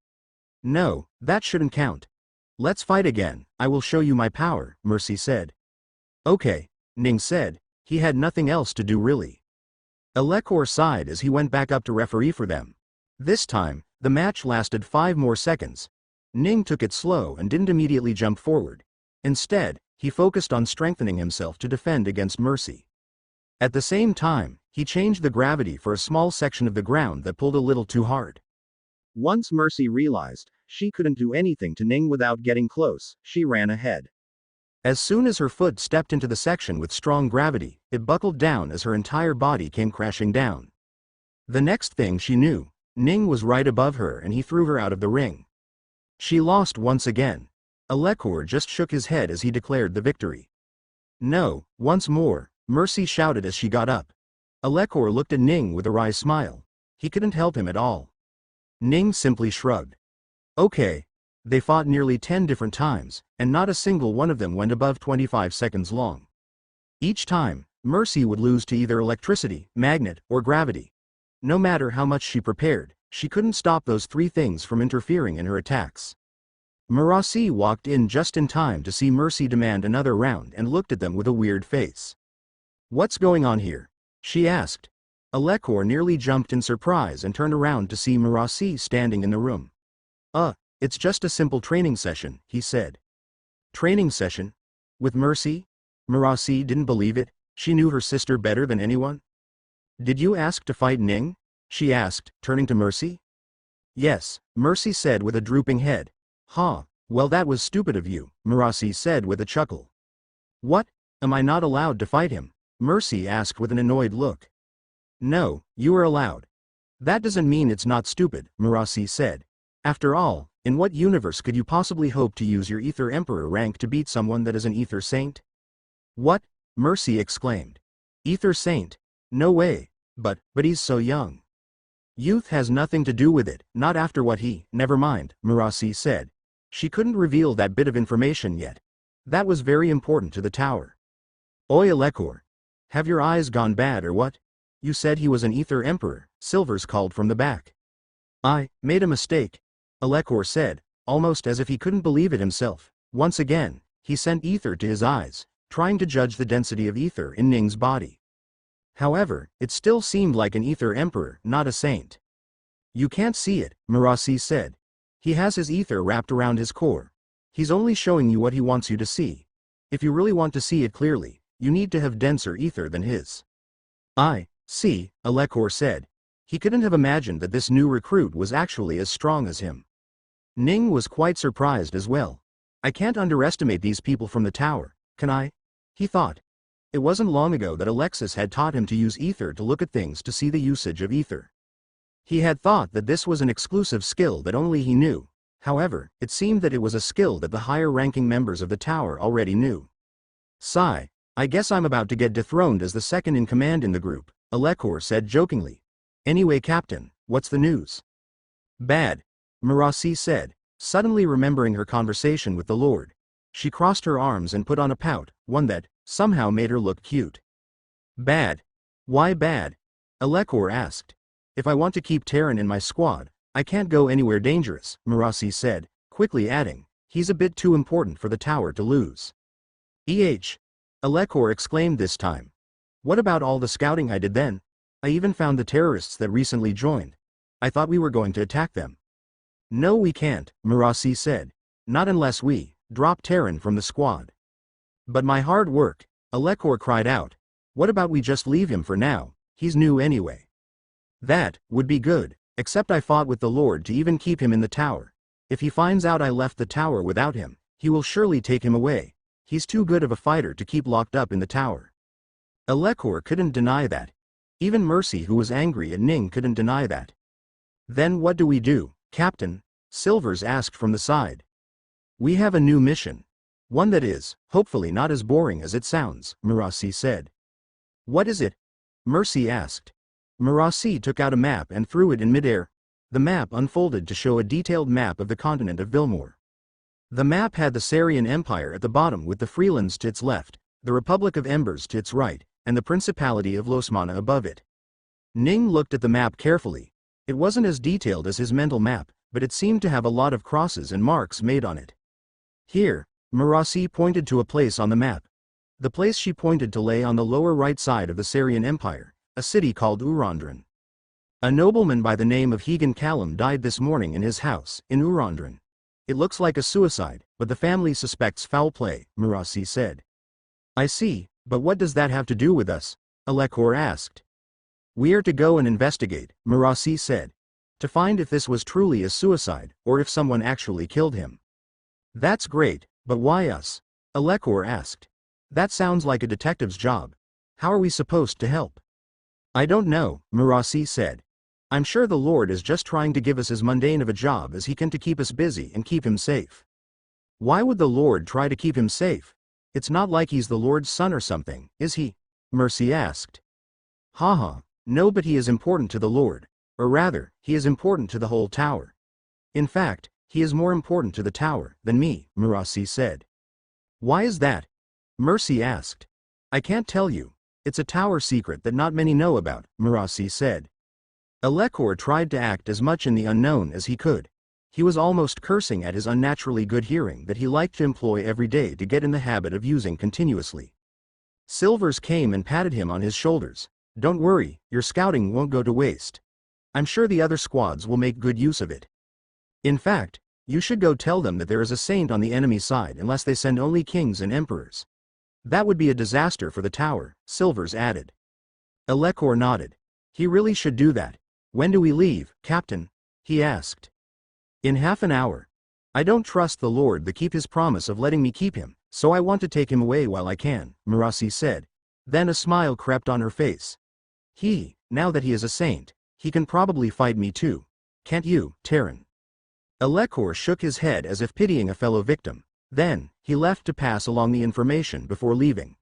No, that shouldn't count. Let's fight again, I will show you my power, Mercy said. Okay, Ning said. He had nothing else to do really. Alekor sighed as he went back up to referee for them. This time, the match lasted 5 more seconds. Ning took it slow and didn't immediately jump forward. Instead, he focused on strengthening himself to defend against Mercy. At the same time, he changed the gravity for a small section of the ground that pulled a little too hard. Once Mercy realized she couldn't do anything to Ning without getting close, she ran ahead. As soon as her foot stepped into the section with strong gravity, it buckled down as her entire body came crashing down. The next thing she knew, Ning was right above her and he threw her out of the ring. She lost once again. Alekor just shook his head as he declared the victory. No, once more, Mercy shouted as she got up. Alekor looked at Ning with a wry smile. He couldn't help him at all. Ning simply shrugged. Okay. They fought nearly 10 different times, and not a single one of them went above 25 seconds long. Each time, Mercy would lose to either electricity, magnet, or gravity. No matter how much she prepared, she couldn't stop those 3 things from interfering in her attacks. Mercy walked in just in time to see Mercy demand another round and looked at them with a weird face. What's going on here? She asked. Alekor nearly jumped in surprise and turned around to see Mercy standing in the room. It's just a simple training session, he said. Training session? With Mercy? Mercy didn't believe it. She knew her sister better than anyone. Did you ask to fight Ning? She asked, turning to Mercy. Yes, Mercy said with a drooping head. Well that was stupid of you, Mercy said with a chuckle. What? Am I not allowed to fight him? Mercy asked with an annoyed look. No, you are allowed. That doesn't mean it's not stupid, Mercy said. After all, in what universe could you possibly hope to use your Ether Emperor rank to beat someone that is an Ether Saint? What? Mercy exclaimed. Ether Saint? No way. But he's so young. Youth has nothing to do with it, not after what he— Never mind, Mercy said. She couldn't reveal that bit of information yet. That was very important to the tower. Oi Alekor. Have your eyes gone bad or what? You said he was an Ether Emperor, Silvers called from the back. I made a mistake, Alekor said, almost as if he couldn't believe it himself. Once again, he sent ether to his eyes, trying to judge the density of ether in Ning's body. However, it still seemed like an Ether Emperor, not a saint. You can't see it, Mercy said. He has his ether wrapped around his core. He's only showing you what he wants you to see. If you really want to see it clearly, you need to have denser ether than his. I see, Alekor said. He couldn't have imagined that this new recruit was actually as strong as him. Ning was quite surprised as well. I can't underestimate these people from the tower, can I? He thought. It wasn't long ago that Alexis had taught him to use ether to look at things to see the usage of ether. He had thought that this was an exclusive skill that only he knew. However, it seemed that it was a skill that the higher-ranking members of the tower already knew. Sigh, I guess I'm about to get dethroned as the second in command in the group, Alekor said jokingly. Anyway, Captain, what's the news? Bad, Mercy said, suddenly remembering her conversation with the Lord. She crossed her arms and put on a pout, one that somehow made her look cute. Bad? Why bad? Alekor asked. If I want to keep Terran in my squad, I can't go anywhere dangerous, Mercy said, quickly adding, he's a bit too important for the tower to lose. Alekor exclaimed this time. What about all the scouting I did then? I even found the terrorists that recently joined. I thought we were going to attack them. No, we can't, Mercy said. Not unless we drop Terran from the squad. But my hard work, Alekor cried out. What about we just leave him for now? He's new anyway. That would be good, except I fought with the Lord to even keep him in the tower. If he finds out I left the tower without him, he will surely take him away. He's too good of a fighter to keep locked up in the tower. Alekor couldn't deny that. Even Mercy, who was angry at Ning, couldn't deny that. Then what do we do, Captain? Silvers asked from the side. We have a new mission. One that is, hopefully not as boring as it sounds, Mercy said. What is it? Mercy asked. Mercy took out a map and threw it in midair. The map unfolded to show a detailed map of the continent of Vilmore. The map had the Sarian Empire at the bottom with the Freelands to its left, the Republic of Embers to its right, and the Principality of Losmana above it. Ning looked at the map carefully. It wasn't as detailed as his mental map, but it seemed to have a lot of crosses and marks made on it. Here, Mercy pointed to a place on the map. The place she pointed to lay on the lower right side of the Sarian Empire, a city called Urandran. A nobleman by the name of Hegan Callum died this morning in his house, in Urandran. It looks like a suicide, but the family suspects foul play, Mercy said. I see, but what does that have to do with us? Alekor asked. We are to go and investigate, Mercy said, to find if this was truly a suicide, or if someone actually killed him. That's great, but why us? Alekor asked. That sounds like a detective's job. How are we supposed to help? I don't know, Mercy said. I'm sure the Lord is just trying to give us as mundane of a job as he can to keep us busy and keep him safe. Why would the Lord try to keep him safe? It's not like he's the Lord's son or something, is he? Mercy asked. Haha, no, but he is important to the Lord. Or rather, he is important to the whole tower. In fact, he is more important to the tower than me, Mercy said. Why is that? Mercy asked. I can't tell you. It's a tower secret that not many know about, Mercy said. Alekor tried to act as much in the unknown as he could. He was almost cursing at his unnaturally good hearing that he liked to employ every day to get in the habit of using continuously. Silvers came and patted him on his shoulders. Don't worry, your scouting won't go to waste. I'm sure the other squads will make good use of it. In fact, you should go tell them that there is a saint on the enemy side unless they send only kings and emperors. That would be a disaster for the tower, Silvers added. Alekor nodded. He really should do that. When do we leave, Captain? He asked. In half an hour. I don't trust the Lord to keep his promise of letting me keep him, so I want to take him away while I can, Mercy said. Then a smile crept on her face. Now that he is a saint, he can probably fight me too. Can't you, Terran? Alekor shook his head as if pitying a fellow victim. Then, he left to pass along the information before leaving.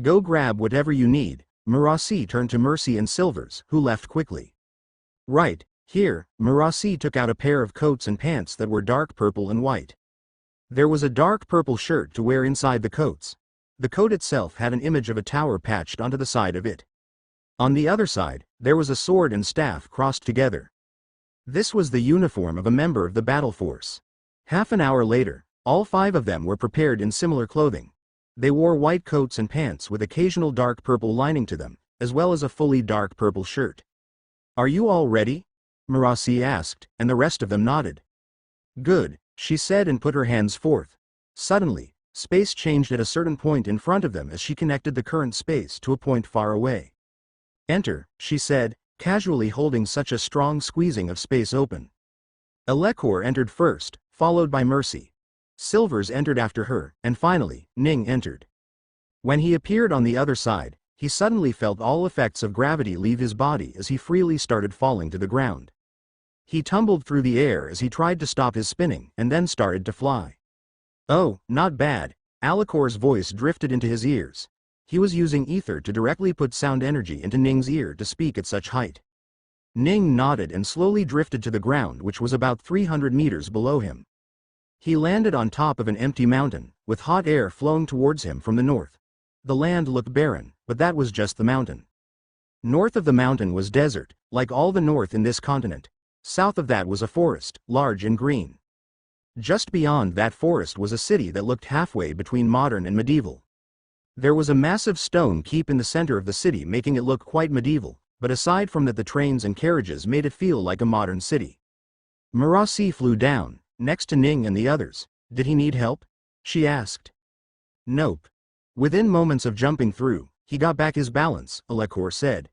Go grab whatever you need. Mercy turned to Mercy and Silvers, who left quickly. Right, here, Mercy took out a pair of coats and pants that were dark purple and white. There was a dark purple shirt to wear inside the coats. The coat itself had an image of a tower patched onto the side of it. On the other side, there was a sword and staff crossed together. This was the uniform of a member of the battle force. Half an hour later, all 5 of them were prepared in similar clothing. They wore white coats and pants with occasional dark purple lining to them, as well as a fully dark purple shirt. Are you all ready? Mercy asked, and the rest of them nodded. Good, she said and put her hands forth. Suddenly, space changed at a certain point in front of them as she connected the current space to a point far away. Enter, she said, casually holding such a strong squeezing of space open. Alekor entered first, followed by Mercy. Silvers entered after her, and finally, Ning entered. When he appeared on the other side, he suddenly felt all effects of gravity leave his body as he freely started falling to the ground. He tumbled through the air as he tried to stop his spinning and then started to fly. Oh, not bad. Alekor's voice drifted into his ears. He was using ether to directly put sound energy into Ning's ear to speak at such height. Ning nodded and slowly drifted to the ground, which was about 300 meters below him. He landed on top of an empty mountain, with hot air flowing towards him from the north. The land looked barren, but that was just the mountain. North of the mountain was desert, like all the north in this continent. South of that was a forest, large and green. Just beyond that forest was a city that looked halfway between modern and medieval. There was a massive stone keep in the center of the city, making it look quite medieval, but aside from that, the trains and carriages made it feel like a modern city. Mercy flew down, next to Ning and the others. Did he need help? She asked. Nope. Within moments of jumping through, he got back his balance, Alekor said.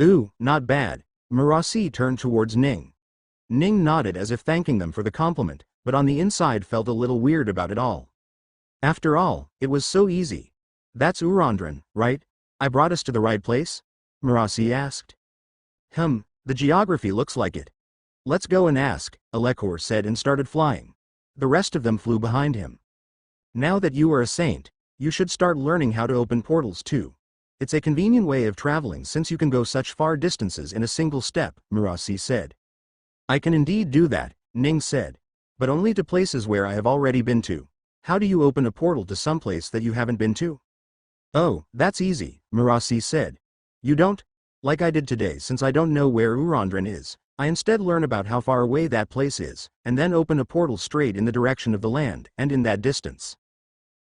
Ooh, not bad. Mercy turned towards Ning. Ning nodded as if thanking them for the compliment, but on the inside felt a little weird about it all. After all, it was so easy. That's Urandran, right? I brought us to the right place? Marasi asked. The geography looks like it. Let's go and ask, Alekor said and started flying. The rest of them flew behind him. Now that you are a saint, you should start learning how to open portals too. It's a convenient way of traveling since you can go such far distances in a single step, Marasi said. I can indeed do that, Ning said. But only to places where I have already been to. How do you open a portal to some place that you haven't been to? Oh, that's easy, Marasi said. You don't? Like I did today, since I don't know where Urandran is, I instead learn about how far away that place is, and then open a portal straight in the direction of the land, and in that distance.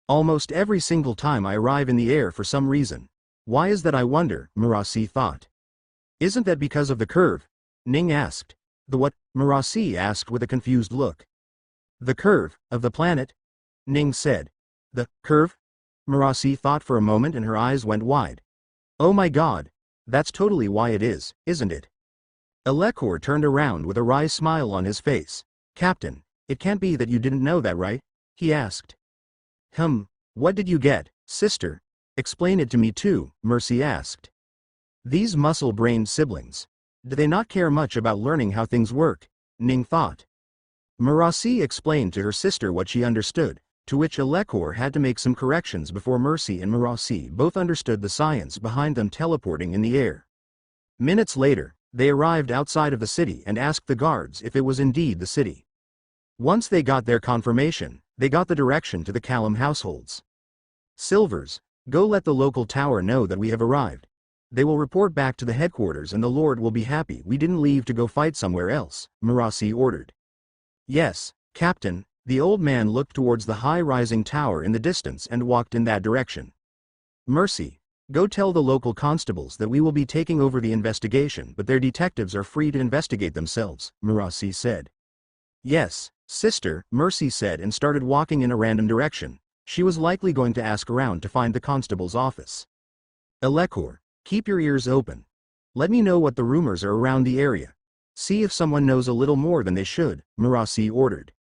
Almost every single time I arrive in the air for some reason. Why is that, I wonder, Marasi thought. Isn't that because of the curve? Ning asked. The what? Marasi asked with a confused look. The curve of the planet? Ning said. The curve? Marasi thought for a moment and her eyes went wide. Oh my god. That's totally why it is, isn't it? Alekor turned around with a wry smile on his face. Captain, it can't be that you didn't know that, right? He asked. What did you get, sister? Explain it to me too, Mercy asked. These muscle-brained siblings. Do they not care much about learning how things work? Ning thought. Marasi explained to her sister what she understood, to which Alekor had to make some corrections before Mercy and Marasi both understood the science behind them teleporting in the air. Minutes later, they arrived outside of the city and asked the guards if it was indeed the city. Once they got their confirmation, they got the direction to the Callum households. Silvers, go let the local tower know that we have arrived. They will report back to the headquarters and the Lord will be happy we didn't leave to go fight somewhere else, Marasi ordered. Yes, Captain. The old man looked towards the high-rising tower in the distance and walked in that direction. Mercy, go tell the local constables that we will be taking over the investigation, but their detectives are free to investigate themselves, Marasi said. Yes, sister, Mercy said and started walking in a random direction. She was likely going to ask around to find the constable's office. Alekor, keep your ears open. Let me know what the rumors are around the area. See if someone knows a little more than they should, Marasi ordered.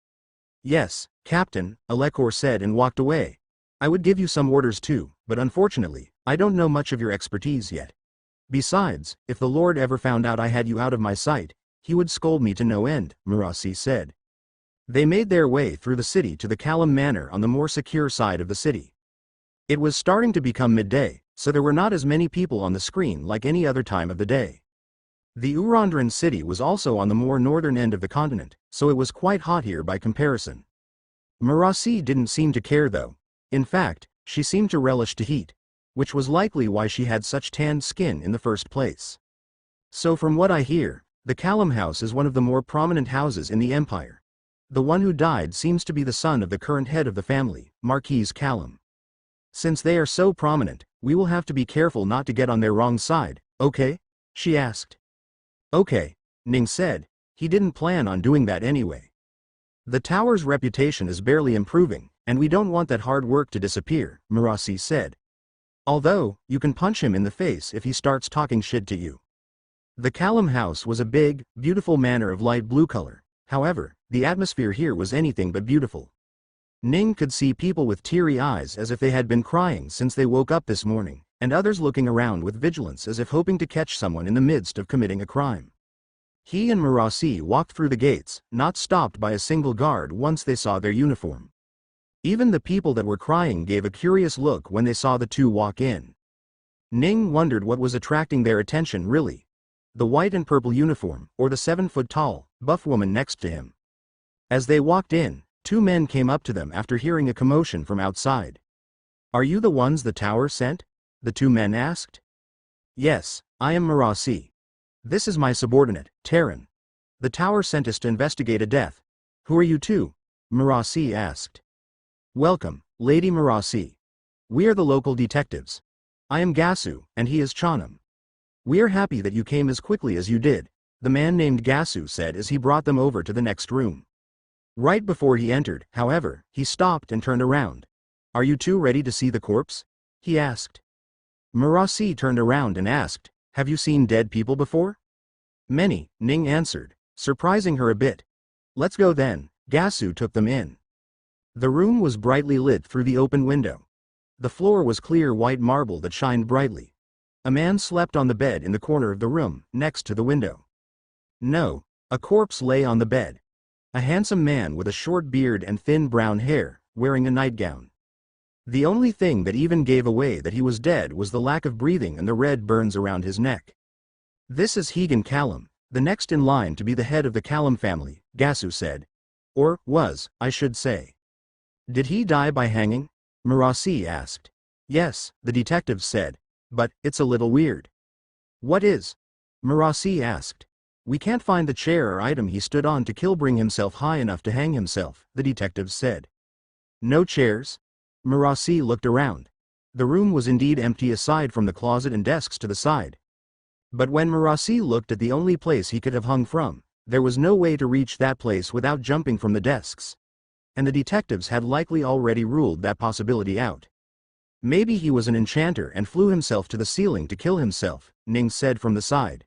Yes, Captain, Alekor said and walked away. I would give you some orders too, but unfortunately, I don't know much of your expertise yet. Besides, if the Lord ever found out I had you out of my sight, he would scold me to no end, Marasi said. They made their way through the city to the Callum Manor on the more secure side of the city. It was starting to become midday, so there were not as many people on the screen like any other time of the day. The Urandran city was also on the more northern end of the continent, so it was quite hot here by comparison. Marasi didn't seem to care though. In fact, she seemed to relish the heat, which was likely why she had such tanned skin in the first place. So from what I hear, the Callum house is one of the more prominent houses in the empire. The one who died seems to be the son of the current head of the family, Marquis Callum. Since they are so prominent, we will have to be careful not to get on their wrong side, okay? She asked. Okay, Ning said. He didn't plan on doing that anyway. The tower's reputation is barely improving, and we don't want that hard work to disappear, Marasi said. Although, you can punch him in the face if he starts talking shit to you. The Callum house was a big, beautiful manor of light blue color. However, the atmosphere here was anything but beautiful. Ning could see people with teary eyes as if they had been crying since they woke up this morning, and others looking around with vigilance as if hoping to catch someone in the midst of committing a crime. He and Marasi walked through the gates, not stopped by a single guard once they saw their uniform. Even the people that were crying gave a curious look when they saw the two walk in. Ning wondered what was attracting their attention really. The white and purple uniform, or the 7-foot-tall, buff woman next to him. As they walked in, two men came up to them after hearing a commotion from outside. Are you the ones the tower sent? The two men asked. Yes, I am Marasi. This is my subordinate, Terran. The tower sent us to investigate a death. Who are you two? Marasi asked. Welcome, Lady Marasi. We are the local detectives. I am Gasu, and he is Chanam. We are happy that you came as quickly as you did, the man named Gasu said as he brought them over to the next room. Right before he entered, however, he stopped and turned around. Are you two ready to see the corpse? He asked. Marasi turned around and asked, have you seen dead people before? Many, Ning answered, surprising her a bit. Let's go then. Gasu took them in. The room was brightly lit through the open window. The floor was clear white marble that shined brightly. A man slept on the bed in the corner of the room, next to the window. No, a corpse lay on the bed. A handsome man with a short beard and thin brown hair, wearing a nightgown. The only thing that even gave away that he was dead was the lack of breathing and the red burns around his neck. This is Hegan Callum, the next in line to be the head of the Callum family, Gasu said. Or, was, I should say. Did he die by hanging? Marasi asked. Yes, the detective said. But, it's a little weird. What is? Marasi asked. We can't find the chair or item he stood on to kill bring himself high enough to hang himself, the detective said. No chairs? Marasi looked around. The room was indeed empty aside from the closet and desks to the side. But when Marasi looked at the only place he could have hung from, there was no way to reach that place without jumping from the desks. And the detectives had likely already ruled that possibility out. Maybe he was an enchanter and flew himself to the ceiling to kill himself, Ning said from the side.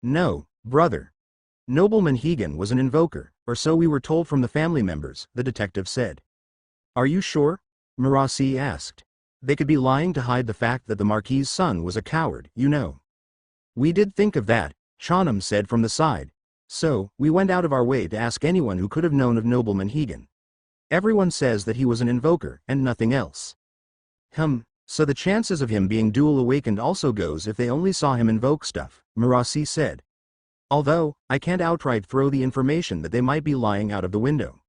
No, brother. Nobleman Hegan was an invoker, or so we were told from the family members, the detective said. Are you sure? Marasi asked. They could be lying to hide the fact that the Marquis's son was a coward, you know. We did think of that, Chaunham said from the side. So, we went out of our way to ask anyone who could have known of Nobleman Hegan. Everyone says that he was an invoker, and nothing else. So the chances of him being dual awakened also goes if they only saw him invoke stuff, Marasi said. Although, I can't outright throw the information that they might be lying out of the window.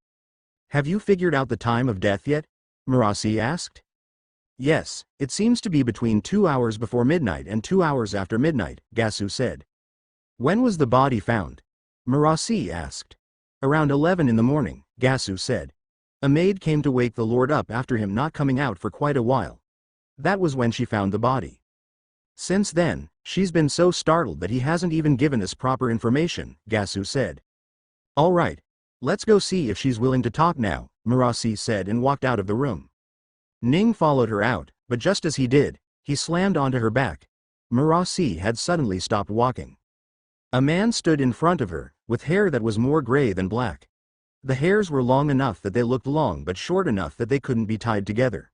Have you figured out the time of death yet? Marasi asked. Yes, it seems to be between 2 hours before midnight and 2 hours after midnight, Gasu said. When was the body found? Marasi asked. Around 11 in the morning, Gasu said. A maid came to wake the Lord up after him not coming out for quite a while. That was when she found the body. Since then, she's been so startled that he hasn't even given us proper information, Gasu said. All right. Let's go see if she's willing to talk now, Marasi said and walked out of the room. Ning followed her out, but just as he did, he slammed onto her back. Marasi had suddenly stopped walking. A man stood in front of her, with hair that was more gray than black. The hairs were long enough that they looked long but short enough that they couldn't be tied together.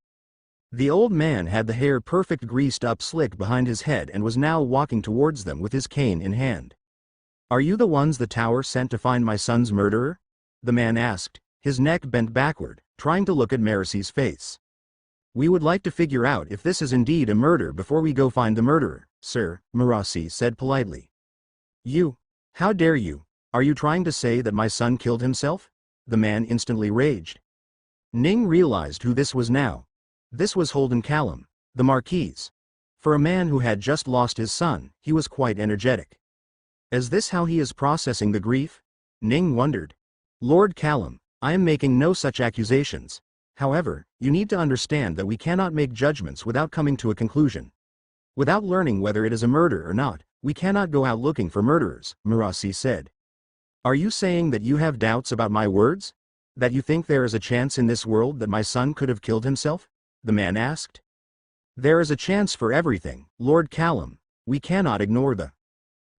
The old man had the hair perfect greased up slick behind his head and was now walking towards them with his cane in hand. Are you the ones the tower sent to find my son's murderer? The man asked, his neck bent backward, trying to look at Marasi's face. We would like to figure out if this is indeed a murder before we go find the murderer, sir, Marasi said politely. You? How dare you? Are you trying to say that my son killed himself? The man instantly raged. Ning realized who this was now. This was Holden Callum, the Marquis. For a man who had just lost his son, he was quite energetic. Is this how he is processing the grief? Ning wondered. Lord Callum, I am making no such accusations. However, you need to understand that we cannot make judgments without coming to a conclusion. Without learning whether it is a murder or not, we cannot go out looking for murderers, Marasi said. Are you saying that you have doubts about my words? That you think there is a chance in this world that my son could have killed himself? The man asked. There is a chance for everything, Lord Callum. We cannot ignore the.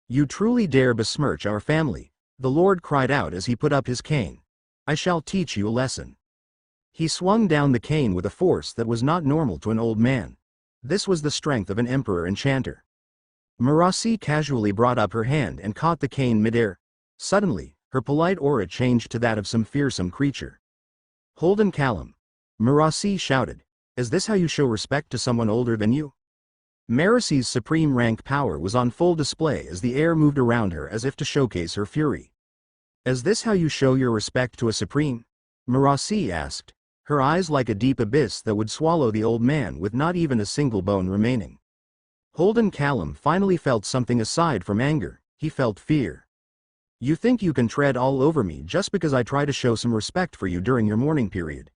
You truly dare besmirch our family, the Lord cried out as he put up his cane. I shall teach you a lesson. He swung down the cane with a force that was not normal to an old man. This was the strength of an emperor enchanter. Marasi casually brought up her hand and caught the cane midair. Suddenly, her polite aura changed to that of some fearsome creature. Holden Callum. Marasi shouted. Is this how you show respect to someone older than you? Marasi's supreme rank power was on full display as the air moved around her as if to showcase her fury. Is this how you show your respect to a supreme? Marasi asked, her eyes like a deep abyss that would swallow the old man with not even a single bone remaining. Holden Callum finally felt something aside from anger, he felt fear. You think you can tread all over me just because I try to show some respect for you during your mourning period.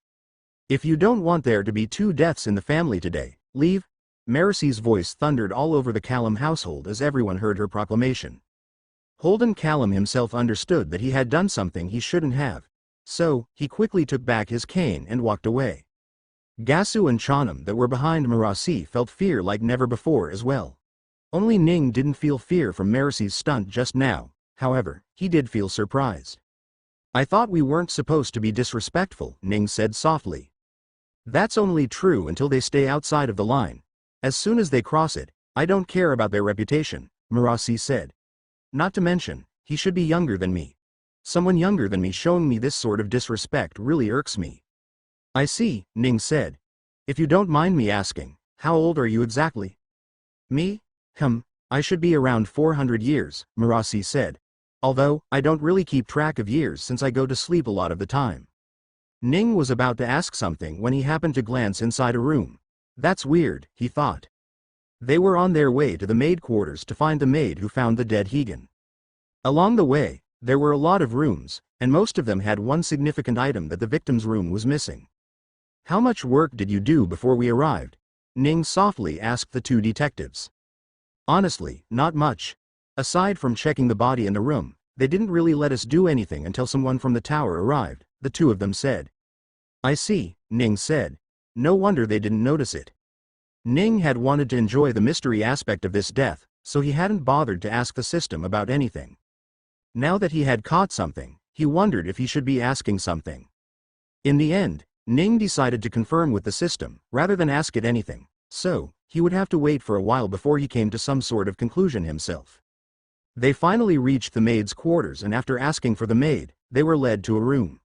If you don't want there to be 2 deaths in the family today, leave. Marasi's voice thundered all over the Callum household as everyone heard her proclamation. Holden Callum himself understood that he had done something he shouldn't have. So, he quickly took back his cane and walked away. Gasu and Chaunham that were behind Marasi felt fear like never before as well. Only Ning didn't feel fear from Marasi's stunt just now, however, he did feel surprised. I thought we weren't supposed to be disrespectful, Ning said softly. That's only true until they stay outside of the line. As soon as they cross it, I don't care about their reputation, Murasi said. Not to mention, he should be younger than me. Someone younger than me showing me this sort of disrespect really irks me. I see, Ning said. If you don't mind me asking, how old are you exactly? Me? I should be around 400 years, Murasi said. Although, I don't really keep track of years since I go to sleep a lot of the time. Ning was about to ask something when he happened to glance inside a room. That's weird, he thought. They were on their way to the maid quarters to find the maid who found the dead Hegan. Along the way, there were a lot of rooms, and most of them had one significant item that the victim's room was missing. How much work did you do before we arrived? Ning softly asked the two detectives. Honestly, not much. Aside from checking the body in the room, they didn't really let us do anything until someone from the tower arrived, the two of them said. I see, Ning said. No wonder they didn't notice it. Ning had wanted to enjoy the mystery aspect of this death, so he hadn't bothered to ask the system about anything. Now that he had caught something, he wondered if he should be asking something. In the end, Ning decided to confirm with the system, rather than ask it anything, so he would have to wait for a while before he came to some sort of conclusion himself. They finally reached the maid's quarters, and after asking for the maid, they were led to a room.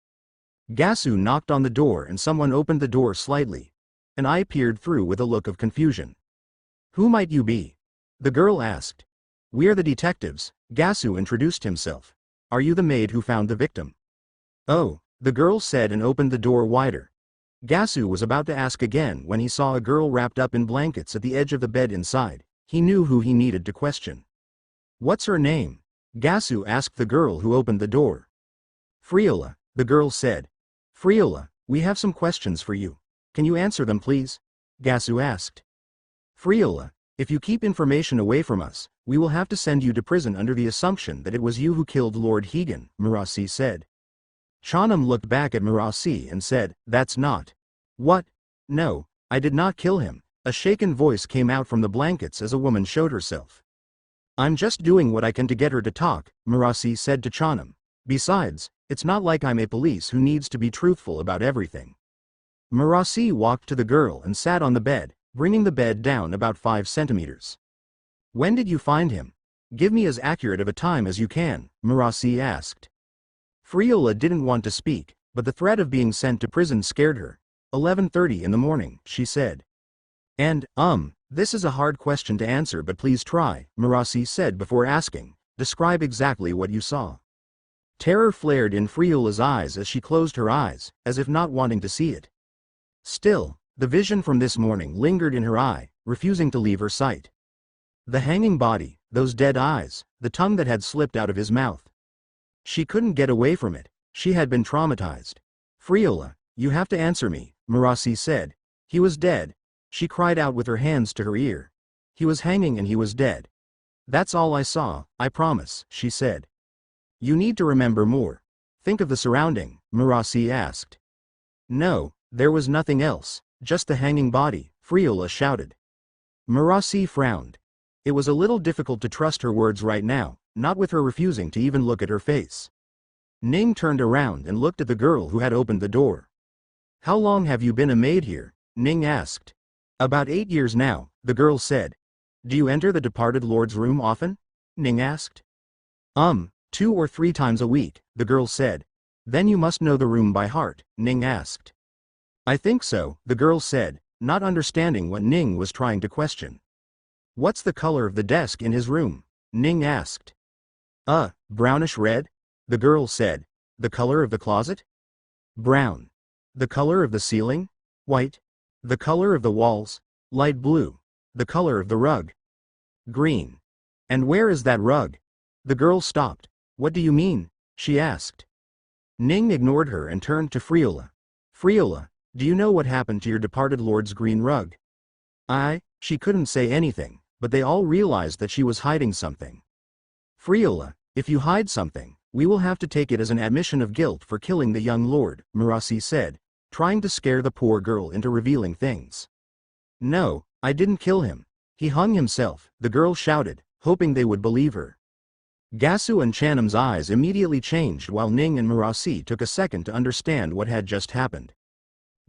Gasu knocked on the door and someone opened the door slightly. An eye peered through with a look of confusion. Who might you be? The girl asked. We are the detectives, Gasu introduced himself. Are you the maid who found the victim? Oh, the girl said and opened the door wider. Gasu was about to ask again when he saw a girl wrapped up in blankets at the edge of the bed inside. He knew who he needed to question. What's her name? Gasu asked the girl who opened the door. Friola, the girl said. Friola, we have some questions for you. Can you answer them please? Gasu asked. Friola, if you keep information away from us, we will have to send you to prison under the assumption that it was you who killed Lord Hegan, Murasi said. Chanam looked back at Murasi and said, that's not. What? No, I did not kill him. A shaken voice came out from the blankets as a woman showed herself. I'm just doing what I can to get her to talk, Murasi said to Chanam. Besides, it's not like I'm a police who needs to be truthful about everything. Murasi walked to the girl and sat on the bed, bringing the bed down about 5 centimeters. When did you find him? Give me as accurate of a time as you can, Murasi asked. Friola didn't want to speak, but the threat of being sent to prison scared her. 11:30 in the morning, she said. And, this is a hard question to answer, but please try, Murasi said before asking. Describe exactly what you saw. Terror flared in Friola's eyes as she closed her eyes, as if not wanting to see it. Still, the vision from this morning lingered in her eye, refusing to leave her sight. The hanging body, those dead eyes, the tongue that had slipped out of his mouth. She couldn't get away from it. She had been traumatized. Friola, you have to answer me, Murasi said. He was dead. She cried out with her hands to her ear. He was hanging and he was dead. That's all I saw, I promise, she said. You need to remember more. Think of the surrounding, Murasi asked. No, there was nothing else, just the hanging body, Friola shouted. Murasi frowned. It was a little difficult to trust her words right now, not with her refusing to even look at her face. Ning turned around and looked at the girl who had opened the door. How long have you been a maid here? Ning asked. About 8 years now, the girl said. Do you enter the departed lord's room often? Ning asked. 2 or 3 times a week, the girl said. Then you must know the room by heart, Ning asked. I think so, the girl said, not understanding what Ning was trying to question. What's the color of the desk in his room? Ning asked. Brownish red? The girl said. The color of the closet? Brown. The color of the ceiling? White. The color of the walls? Light blue. The color of the rug? Green. And where is that rug? The girl stopped. What do you mean? She asked. Ning ignored her and turned to Friola. Friola, do you know what happened to your departed lord's green rug? She couldn't say anything, but they all realized that she was hiding something. Friola, if you hide something, we will have to take it as an admission of guilt for killing the young lord, Murasi said, trying to scare the poor girl into revealing things. No, I didn't kill him. He hung himself, the girl shouted, hoping they would believe her. Gasu and Chanam's eyes immediately changed while Ning and Murasi took a second to understand what had just happened.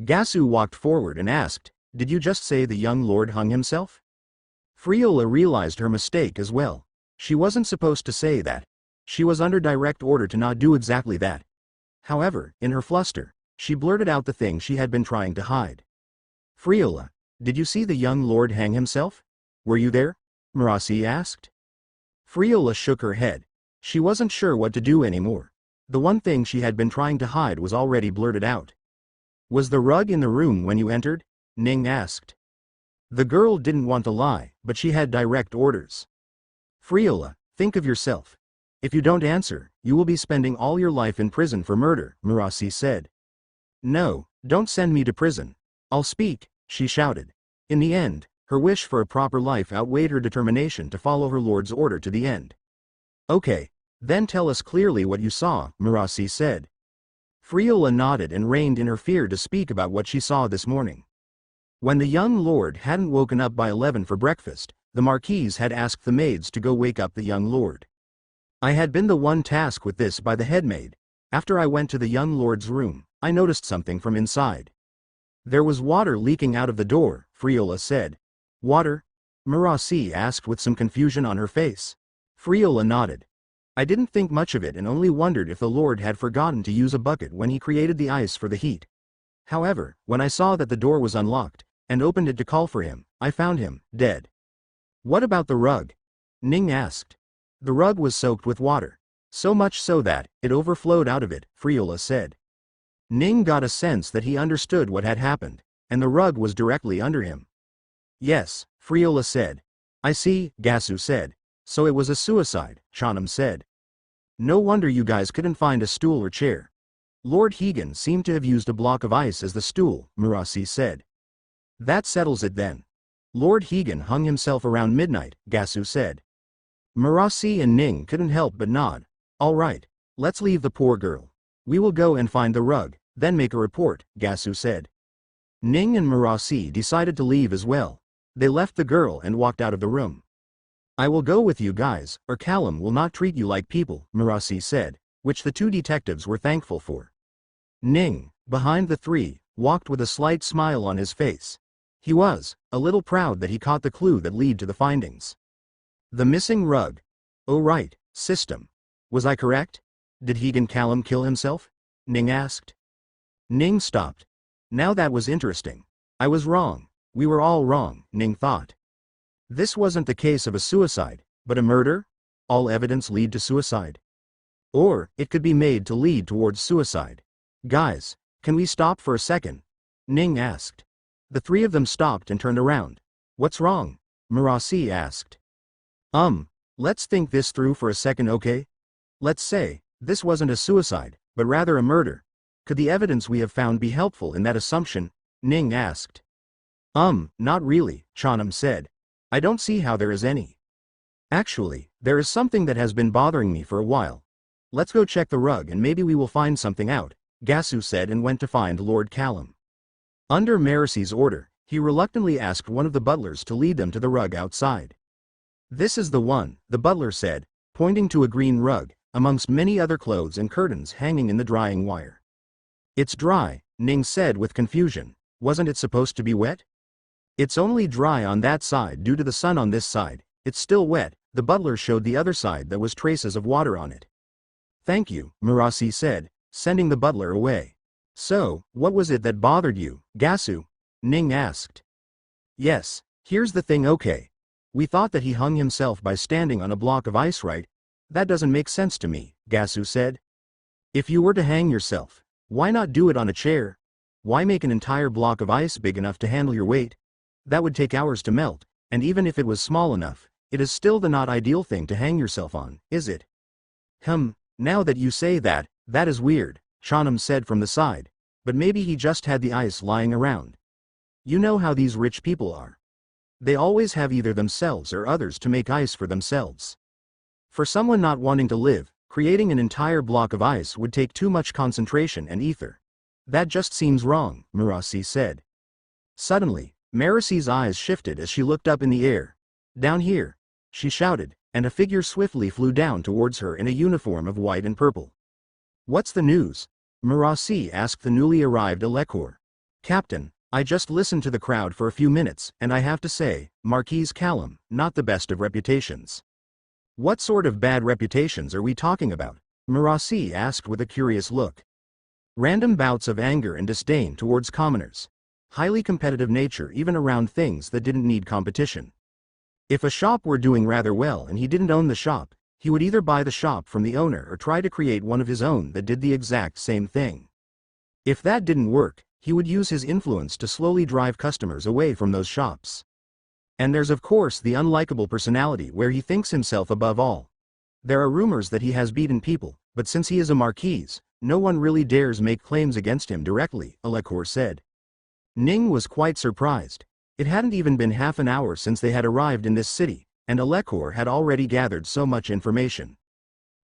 Gasu walked forward and asked, did you just say the young lord hung himself? Friola realized her mistake as well. She wasn't supposed to say that. She was under direct order to not do exactly that. However, in her fluster, she blurted out the thing she had been trying to hide. Friola, did you see the young lord hang himself? Were you there? Marasi asked. Friola shook her head. She wasn't sure what to do anymore. The one thing she had been trying to hide was already blurted out. Was the rug in the room when you entered? Ning asked. The girl didn't want to lie, but she had direct orders. Friola, think of yourself. If you don't answer, you will be spending all your life in prison for murder, Marasi said. No, don't send me to prison. I'll speak, she shouted. In the end, her wish for a proper life outweighed her determination to follow her lord's order to the end. Okay, then tell us clearly what you saw, Marasi said. Friola nodded and reined in her fear to speak about what she saw this morning. When the young lord hadn't woken up by 11 for breakfast, the marquise had asked the maids to go wake up the young lord. I had been the one tasked with this by the headmaid. After I went to the young lord's room, I noticed something from inside. There was water leaking out of the door, Friola said. Water? Marasi asked with some confusion on her face. Friola nodded. I didn't think much of it and only wondered if the lord had forgotten to use a bucket when he created the ice for the heat. However, when I saw that the door was unlocked, and opened it to call for him, I found him, dead. What about the rug? Ning asked. The rug was soaked with water. So much so that it overflowed out of it, Friola said. Ning got a sense that he understood what had happened, and the rug was directly under him. Yes, Friola said. I see, Gasu said. So it was a suicide, Chanam said. No wonder you guys couldn't find a stool or chair. Lord Hegan seemed to have used a block of ice as the stool, Marasi said. That settles it then. Lord Hegan hung himself around midnight, Gasu said. Marasi and Ning couldn't help but nod. All right, let's leave the poor girl. We will go and find the rug, then make a report, Gasu said. Ning and Marasi decided to leave as well. They left the girl and walked out of the room. I will go with you guys, or Callum will not treat you like people, Marasi said, which the two detectives were thankful for. Ning, behind the three, walked with a slight smile on his face. He was a little proud that he caught the clue that led to the findings. The missing rug. Oh right, system. Was I correct? Did Hegan Callum kill himself? Ning asked. Ning stopped. Now that was interesting. I was wrong. We were all wrong, Ning thought. This wasn't the case of a suicide, but a murder? All evidence lead to suicide. Or, it could be made to lead towards suicide. Guys, can we stop for a second? Ning asked. The three of them stopped and turned around. What's wrong? Marasi asked. Let's think this through for a second, okay? Let's say, this wasn't a suicide, but rather a murder. Could the evidence we have found be helpful in that assumption? Ning asked. Not really, Chanam said. I don't see how there is any. Actually, there is something that has been bothering me for a while. Let's go check the rug and maybe we will find something out, Gasu said and went to find Lord Callum. Under Marasi's order, he reluctantly asked one of the butlers to lead them to the rug outside. This is the one, the butler said, pointing to a green rug, amongst many other clothes and curtains hanging in the drying wire. It's dry, Ning said with confusion. Wasn't it supposed to be wet? It's only dry on that side due to the sun on this side. It's still wet, the butler showed the other side that was traces of water on it. Thank you, Marasi said, sending the butler away. So, what was it that bothered you, Gasu? Ning asked. Yes, here's the thing, okay. We thought that he hung himself by standing on a block of ice, right? That doesn't make sense to me, Gasu said. If you were to hang yourself, why not do it on a chair? Why make an entire block of ice big enough to handle your weight? That would take hours to melt, and even if it was small enough, it is still the not ideal thing to hang yourself on, is it? Now that you say that, that is weird, Chanam said from the side, but maybe he just had the ice lying around. You know how these rich people are. They always have either themselves or others to make ice for themselves. For someone not wanting to live, creating an entire block of ice would take too much concentration and ether. That just seems wrong, Marasi said. Suddenly, Marasi's eyes shifted as she looked up in the air. Down here, she shouted, and a figure swiftly flew down towards her in a uniform of white and purple. What's the news? Marasi asked the newly arrived Alekor. Captain, I just listened to the crowd for a few minutes, and I have to say, Marquis Callum, not the best of reputations. What sort of bad reputations are we talking about? Marassi asked with a curious look. Random bouts of anger and disdain towards commoners. Highly competitive nature even around things that didn't need competition. If a shop were doing rather well and he didn't own the shop, he would either buy the shop from the owner or try to create one of his own that did the exact same thing. If that didn't work, he would use his influence to slowly drive customers away from those shops. And there's of course the unlikable personality where he thinks himself above all. There are rumors that he has beaten people, but since he is a marquis, no one really dares make claims against him directly, Alekor said. Ning was quite surprised. It hadn't even been half an hour since they had arrived in this city, and Alekor had already gathered so much information.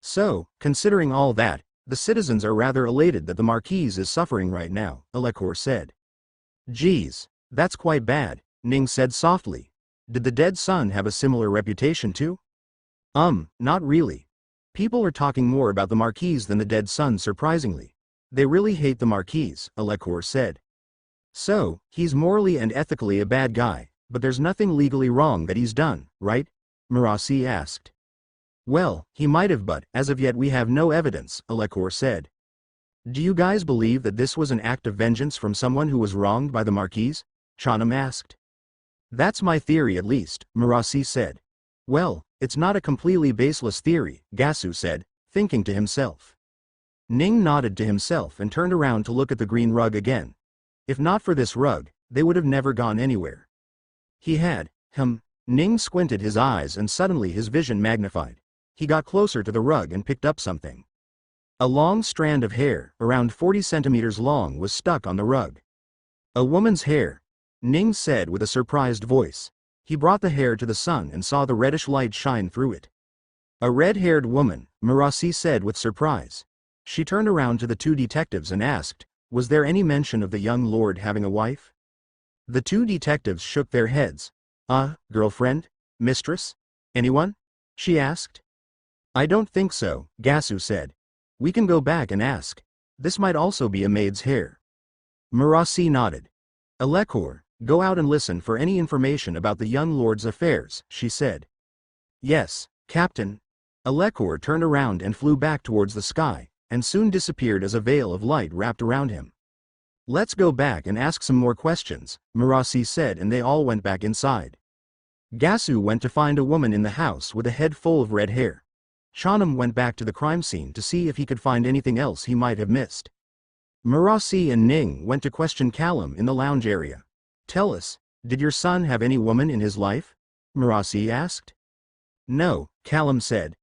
So, considering all that, the citizens are rather elated that the Marquis is suffering right now, Alekor said. Geez, that's quite bad, Ning said softly. Did the dead son have a similar reputation too? Not really. People are talking more about the Marquis than the dead son surprisingly. They really hate the Marquis, Alekor said. So, he's morally and ethically a bad guy, but there's nothing legally wrong that he's done, right? Marassi asked. Well, he might have, but as of yet we have no evidence, Alekor said. Do you guys believe that this was an act of vengeance from someone who was wronged by the Marquis? Chanam asked. That's my theory at least, Marassi said. Well, it's not a completely baseless theory, Gasu said, thinking to himself. Ning nodded to himself and turned around to look at the green rug again. If not for this rug, they would have never gone anywhere. He had, Ning squinted his eyes and suddenly his vision magnified. He got closer to the rug and picked up something. A long strand of hair, around 40 centimeters long, was stuck on the rug. A woman's hair, Ning said with a surprised voice. He brought the hair to the sun and saw the reddish light shine through it. A red-haired woman, Marassi said with surprise. She turned around to the two detectives and asked, was there any mention of the young lord having a wife? The two detectives shook their heads. Girlfriend? Mistress? Anyone? She asked. I don't think so, Gasu said. We can go back and ask. This might also be a maid's hair. Marassi nodded. Alekor, go out and listen for any information about the young lord's affairs, she said. Yes, Captain. Alekor turned around and flew back towards the sky, and soon disappeared as a veil of light wrapped around him. Let's go back and ask some more questions, Marassi said, and they all went back inside. Gasu went to find a woman in the house with a head full of red hair. Chanam went back to the crime scene to see if he could find anything else he might have missed. Marassi and Ning went to question Callum in the lounge area. Tell us, did your son have any woman in his life? Marassi asked. No, Callum said.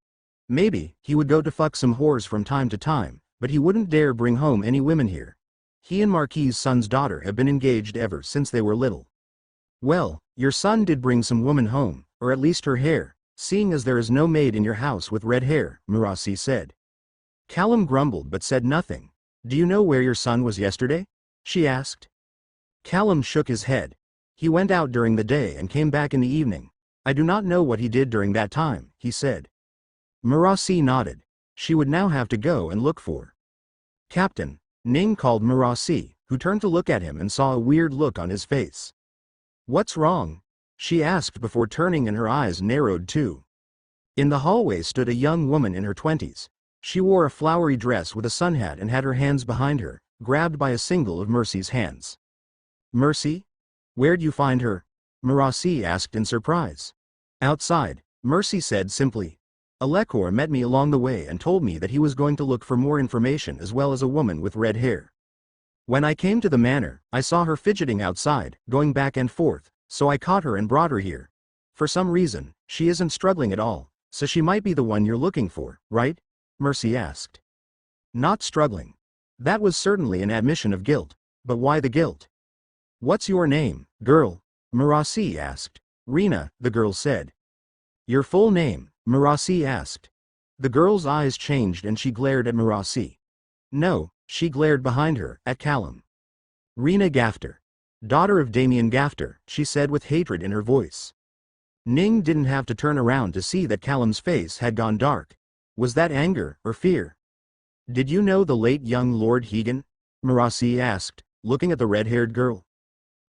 Maybe he would go to fuck some whores from time to time, but he wouldn't dare bring home any women here. He and Marquis' son's daughter have been engaged ever since they were little. Well, your son did bring some woman home, or at least her hair, seeing as there is no maid in your house with red hair, Marassi said. Callum grumbled but said nothing. Do you know where your son was yesterday? She asked. Callum shook his head. He went out during the day and came back in the evening. I do not know what he did during that time, he said. Marassi nodded. She would now have to go and look for Captain. Ning called Marassi, who turned to look at him and saw a weird look on his face. What's wrong? She asked before turning, and her eyes narrowed too. In the hallway stood a young woman in her 20s. She wore a flowery dress with a sun hat and had her hands behind her, grabbed by a single of Mercy's hands. Mercy? Where'd you find her? Marassi asked in surprise. Outside, Mercy said simply. Alekor met me along the way and told me that he was going to look for more information as well as a woman with red hair. When I came to the manor, I saw her fidgeting outside, going back and forth, so I caught her and brought her here. For some reason, she isn't struggling at all, so she might be the one you're looking for, right? Mercy asked. Not struggling. That was certainly an admission of guilt, but why the guilt? What's your name, girl? Marassi asked. Rina, the girl said. Your full name? Marassi asked. The girl's eyes changed and she glared at Marassi. No, she glared behind her, at Callum. Rina Gafter. Daughter of Damien Gafter, she said with hatred in her voice. Ning didn't have to turn around to see that Callum's face had gone dark. Was that anger, or fear? Did you know the late young Lord Hegan? Marassi asked, looking at the red-haired girl.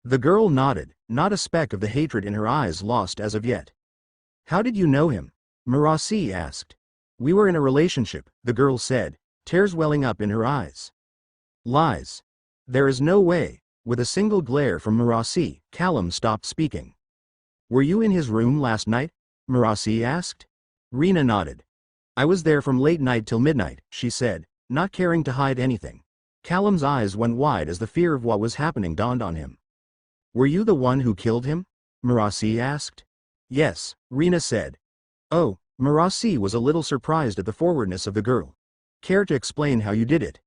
The girl nodded, not a speck of the hatred in her eyes lost as of yet. How did you know him? Marasi asked. We were in a relationship, the girl said, tears welling up in her eyes. Lies. There is no way. With a single glare from Marasi, Callum stopped speaking. Were you in his room last night? Marasi asked. Rina nodded. I was there from late night till midnight, she said, not caring to hide anything. Callum's eyes went wide as the fear of what was happening dawned on him. Were you the one who killed him? Marasi asked. Yes, Rina said. Oh, Marasi was a little surprised at the forwardness of the girl. Care to explain how you did it?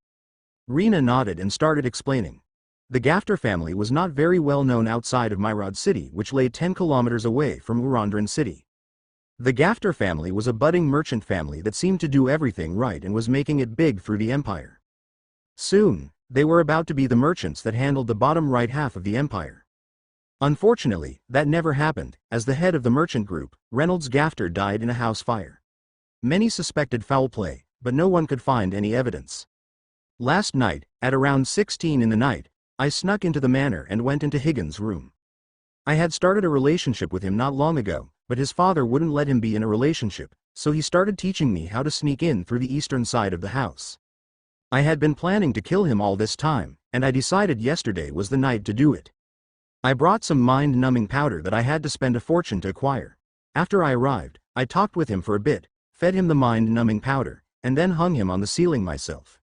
Rina nodded and started explaining. The Gafter family was not very well known outside of Myrod City, which lay 10 kilometers away from Urandran City. The Gafter family was a budding merchant family that seemed to do everything right and was making it big through the empire. Soon, they were about to be the merchants that handled the bottom right half of the empire. Unfortunately, that never happened, as the head of the merchant group, Reynolds Gafter, died in a house fire. Many suspected foul play, but no one could find any evidence. Last night, at around 16 in the night, I snuck into the manor and went into Higgins' room. I had started a relationship with him not long ago, but his father wouldn't let him be in a relationship, so he started teaching me how to sneak in through the eastern side of the house. I had been planning to kill him all this time, and I decided yesterday was the night to do it. I brought some mind-numbing powder that I had to spend a fortune to acquire. After I arrived, I talked with him for a bit, fed him the mind-numbing powder, and then hung him on the ceiling myself.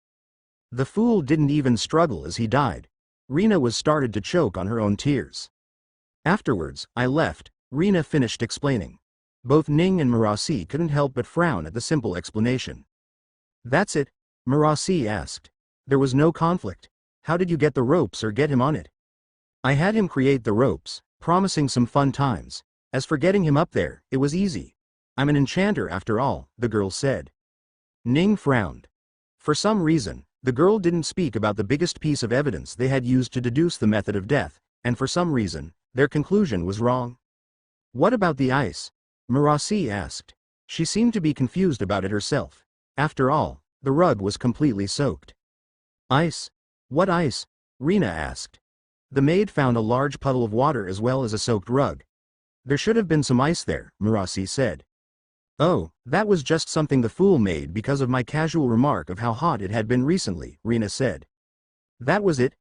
The fool didn't even struggle as he died. Rina was started to choke on her own tears. Afterwards, I left, Rina finished explaining. Both Ning and Marasi couldn't help but frown at the simple explanation. That's it? Marasi asked. There was no conflict. How did you get the ropes or get him on it? I had him create the ropes, promising some fun times. As for getting him up there, it was easy. I'm an enchanter after all, the girl said. Ning frowned. For some reason, the girl didn't speak about the biggest piece of evidence they had used to deduce the method of death, and for some reason, their conclusion was wrong. What about the ice? Marasi asked. She seemed to be confused about it herself. After all, the rug was completely soaked. Ice? What ice? Rina asked. The maid found a large puddle of water as well as a soaked rug. There should have been some ice there, Marasi said. Oh, that was just something the fool made because of my casual remark of how hot it had been recently, Rina said. That was it?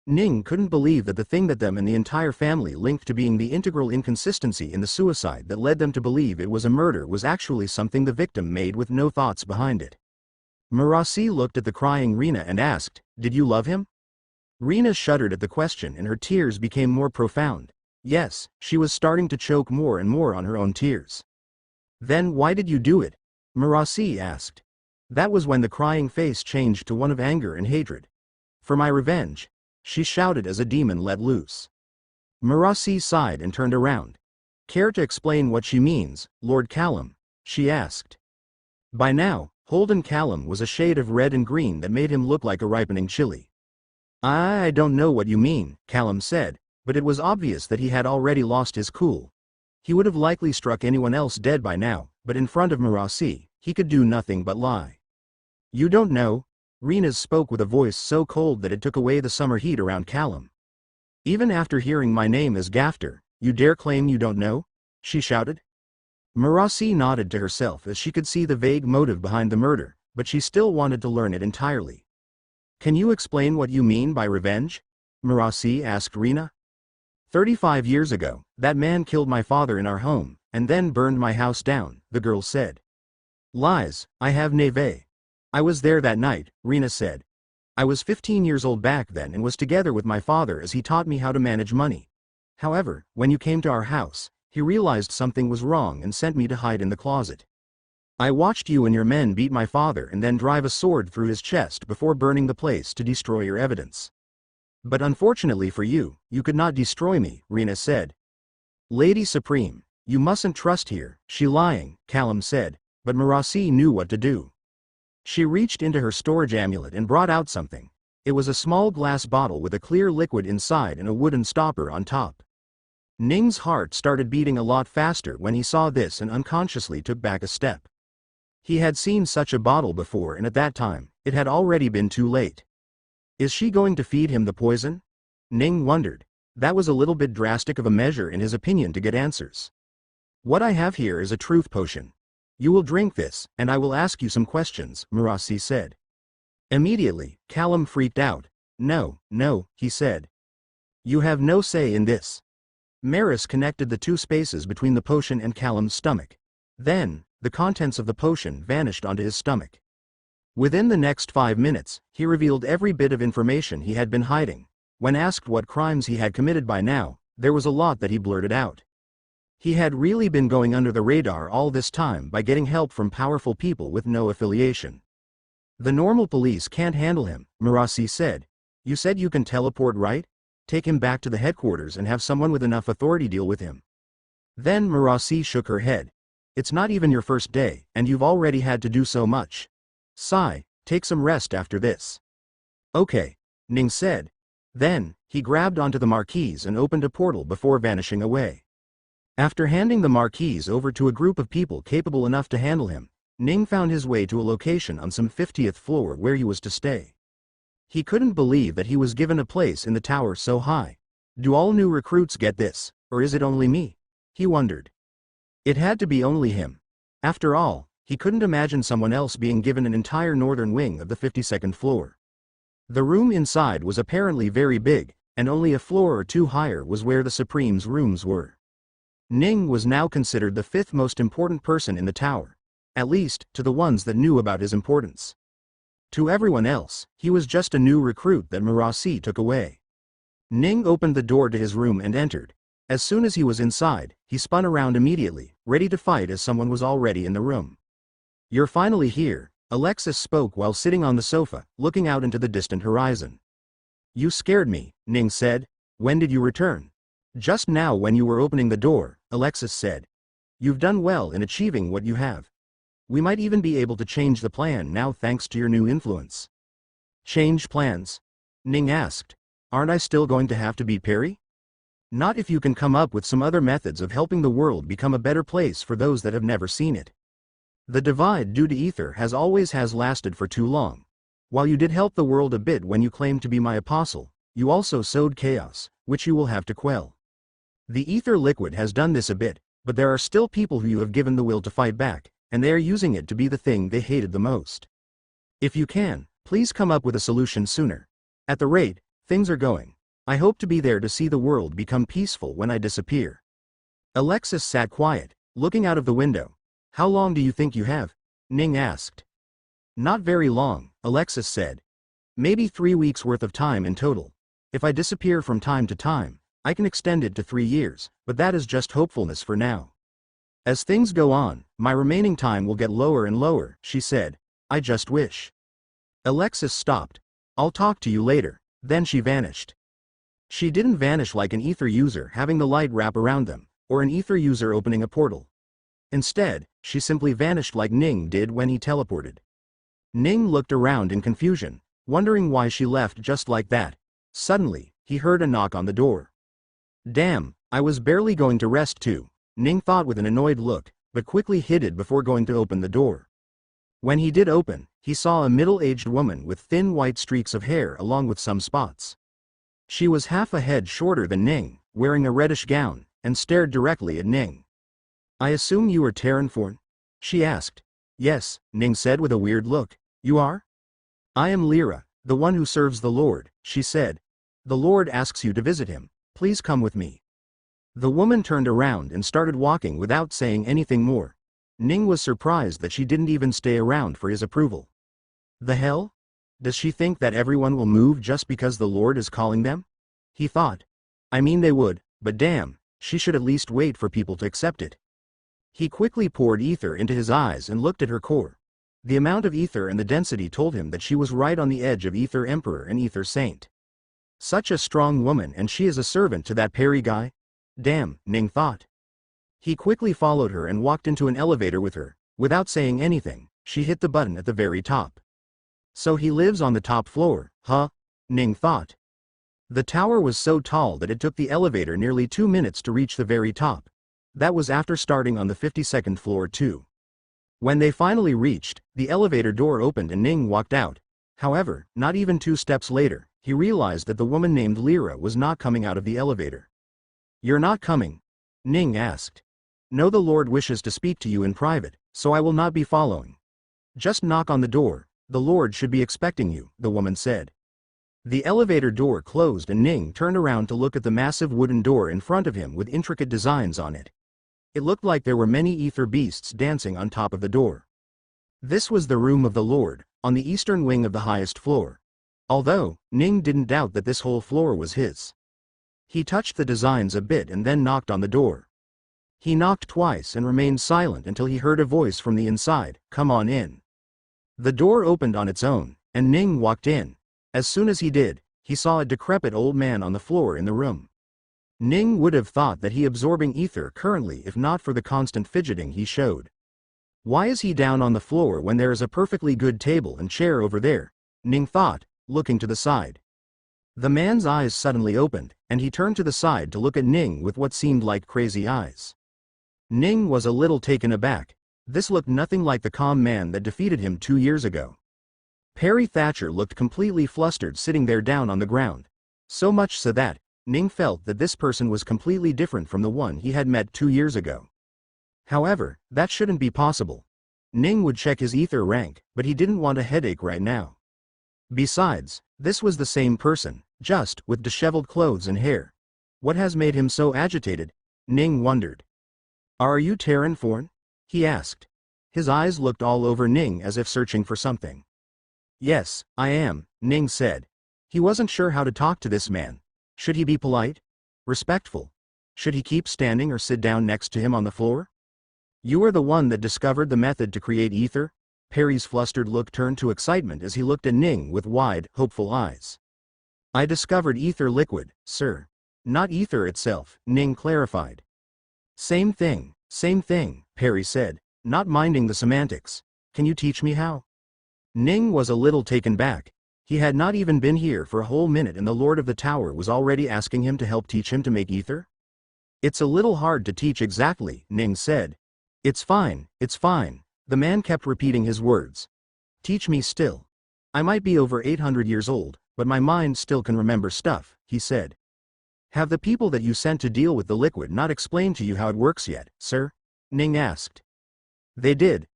Ning couldn't believe that the thing that them and the entire family linked to being the integral inconsistency in the suicide that led them to believe it was a murder was actually something the victim made with no thoughts behind it. Marasi looked at the crying Rina and asked, Did you love him? Rina shuddered at the question and her tears became more profound. Yes, she was starting to choke more and more on her own tears. Then why did you do it? Marasi asked. That was when the crying face changed to one of anger and hatred. For my revenge, she shouted as a demon let loose. Marasi sighed and turned around. Care to explain what she means, Lord Callum? She asked. By now, Holden Callum was a shade of red and green that made him look like a ripening chili. I don't know what you mean, Callum said, but it was obvious that he had already lost his cool. He would have likely struck anyone else dead by now, but in front of Marasi, he could do nothing but lie. You don't know? Rina spoke with a voice so cold that it took away the summer heat around Callum. Even after hearing my name as Gafter, you dare claim you don't know? She shouted. Marasi nodded to herself as she could see the vague motive behind the murder, but she still wanted to learn it entirely. Can you explain what you mean by revenge? Marasi asked Rina. 35 years ago, that man killed my father in our home, and then burned my house down, the girl said. Lies, I have neve. I was there that night, Rina said. I was 15 years old back then and was together with my father as he taught me how to manage money. However, when you came to our house, he realized something was wrong and sent me to hide in the closet. I watched you and your men beat my father and then drive a sword through his chest before burning the place to destroy your evidence. But unfortunately for you, you could not destroy me, Rina said. Lady Supreme, you mustn't trust here, she lying, Callum said, but Marasi knew what to do. She reached into her storage amulet and brought out something. It was a small glass bottle with a clear liquid inside and a wooden stopper on top. Ning's heart started beating a lot faster when he saw this and unconsciously took back a step. He had seen such a bottle before and at that time, it had already been too late. Is she going to feed him the poison? Ning wondered. That was a little bit drastic of a measure in his opinion to get answers. What I have here is a truth potion. You will drink this, and I will ask you some questions, Murasi said. Immediately, Callum freaked out. No, no, he said. You have no say in this. Maris connected the two spaces between the potion and Callum's stomach. Then, the contents of the potion vanished onto his stomach. Within the next 5 minutes, he revealed every bit of information he had been hiding. When asked what crimes he had committed by now, there was a lot that he blurted out. He had really been going under the radar all this time by getting help from powerful people with no affiliation. The normal police can't handle him, Murasi said. You said you can teleport, right? Take him back to the headquarters and have someone with enough authority deal with him. Then Murasi shook her head. It's not even your first day, and you've already had to do so much. Sigh, take some rest after this. Okay, Ning said. Then, he grabbed onto the marquise and opened a portal before vanishing away. After handing the marquise over to a group of people capable enough to handle him, Ning found his way to a location on some 50th floor where he was to stay. He couldn't believe that he was given a place in the tower so high. Do all new recruits get this, or is it only me? He wondered. It had to be only him. After all, he couldn't imagine someone else being given an entire northern wing of the 52nd floor. The room inside was apparently very big, and only a floor or two higher was where the Supreme's rooms were. Ning was now considered the 5th most important person in the tower, at least to the ones that knew about his importance. To everyone else, he was just a new recruit that Murasi took away. Ning opened the door to his room and entered. As soon as he was inside, he spun around immediately, ready to fight as someone was already in the room. You're finally here, Alexis spoke while sitting on the sofa, looking out into the distant horizon. You scared me, Ning said. When did you return? Just now when you were opening the door, Alexis said. You've done well in achieving what you have. We might even be able to change the plan now thanks to your new influence. Change plans? Ning asked. Aren't I still going to have to beat Perry? Not if you can come up with some other methods of helping the world become a better place for those that have never seen it. The divide due to ether has always lasted for too long. While you did help the world a bit when you claimed to be my apostle, you also sowed chaos, which you will have to quell. The ether liquid has done this a bit, but there are still people who you have given the will to fight back, and they are using it to be the thing they hated the most. If you can, please come up with a solution sooner. At the rate things are going, I hope to be there to see the world become peaceful when I disappear. Alexis sat quiet, looking out of the window. How long do you think you have? Ning asked. Not very long, Alexis said. Maybe 3 weeks worth of time in total. If I disappear from time to time, I can extend it to 3 years, but that is just hopefulness for now. As things go on, my remaining time will get lower and lower, she said. I just wish. Alexis stopped. I'll talk to you later. Then she vanished. She didn't vanish like an ether user having the light wrap around them, or an ether user opening a portal. Instead, she simply vanished like Ning did when he teleported. Ning looked around in confusion, wondering why she left just like that. Suddenly, he heard a knock on the door. Damn, I was barely going to rest too, Ning thought with an annoyed look, but quickly hid it before going to open the door. When he did open, he saw a middle-aged woman with thin white streaks of hair along with some spots. She was half a head shorter than Ning, wearing a reddish gown, and stared directly at Ning. I assume you are Terranforn? She asked. Yes, Ning said with a weird look. You are? I am Lyra, the one who serves the Lord, she said. The Lord asks you to visit him. Please come with me. The woman turned around and started walking without saying anything more. Ning was surprised that she didn't even stay around for his approval. The hell? Does she think that everyone will move just because the Lord is calling them? He thought. I mean they would, but damn, she should at least wait for people to accept it. He quickly poured ether into his eyes and looked at her core. The amount of ether and the density told him that she was right on the edge of Ether Emperor and Ether Saint. Such a strong woman, and she is a servant to that Perry guy? Damn, Ning thought. He quickly followed her and walked into an elevator with her. Without saying anything, she hit the button at the very top. So he lives on the top floor, huh? Ning thought. The tower was so tall that it took the elevator nearly 2 minutes to reach the very top. That was after starting on the 52nd floor too. When they finally reached, the elevator door opened and Ning walked out. However, not even 2 steps later, he realized that the woman named Lyra was not coming out of the elevator. "You're not coming?" Ning asked. "No, the Lord wishes to speak to you in private, so I will not be following. Just knock on the door, the Lord should be expecting you," the woman said. The elevator door closed and Ning turned around to look at the massive wooden door in front of him with intricate designs on it. It looked like there were many ether beasts dancing on top of the door. This was the room of the Lord, on the eastern wing of the highest floor. Although, Ning didn't doubt that this whole floor was his. He touched the designs a bit and then knocked on the door. He knocked twice and remained silent until he heard a voice from the inside, "Come on in." The door opened on its own, and Ning walked in. As soon as he did, he saw a decrepit old man on the floor in the room. Ning would have thought that he absorbing ether currently if not for the constant fidgeting he showed. Why is he down on the floor when there is a perfectly good table and chair over there? Ning thought, looking to the side. The man's eyes suddenly opened, and he turned to the side to look at Ning with what seemed like crazy eyes. Ning was a little taken aback. This looked nothing like the calm man that defeated him 2 years ago. Perry Thatcher looked completely flustered sitting there down on the ground. So much so that, Ning felt that this person was completely different from the one he had met 2 years ago. However, that shouldn't be possible. Ning would check his ether rank, but he didn't want a headache right now. Besides, this was the same person, just with disheveled clothes and hair. What has made him so agitated? Ning wondered. "Are you Terran Forn?" he asked. His eyes looked all over Ning as if searching for something. "Yes, I am," Ning said. He wasn't sure how to talk to this man. Should he be polite? Respectful? Should he keep standing or sit down next to him on the floor? "You are the one that discovered the method to create ether?" Perry's flustered look turned to excitement as he looked at Ning with wide, hopeful eyes. "I discovered ether liquid, sir. Not ether itself," Ning clarified. Same thing, Perry said, not minding the semantics. "Can you teach me how?" Ning was a little taken back. He had not even been here for a whole minute and the Lord of the Tower was already asking him to help teach him to make ether? "It's a little hard to teach exactly," Ning said. It's fine, the man kept repeating his words. "Teach me still. I might be over 800 years old, but my mind still can remember stuff," he said. "Have the people that you sent to deal with the liquid not explained to you how it works yet, sir?" Ning asked. They did.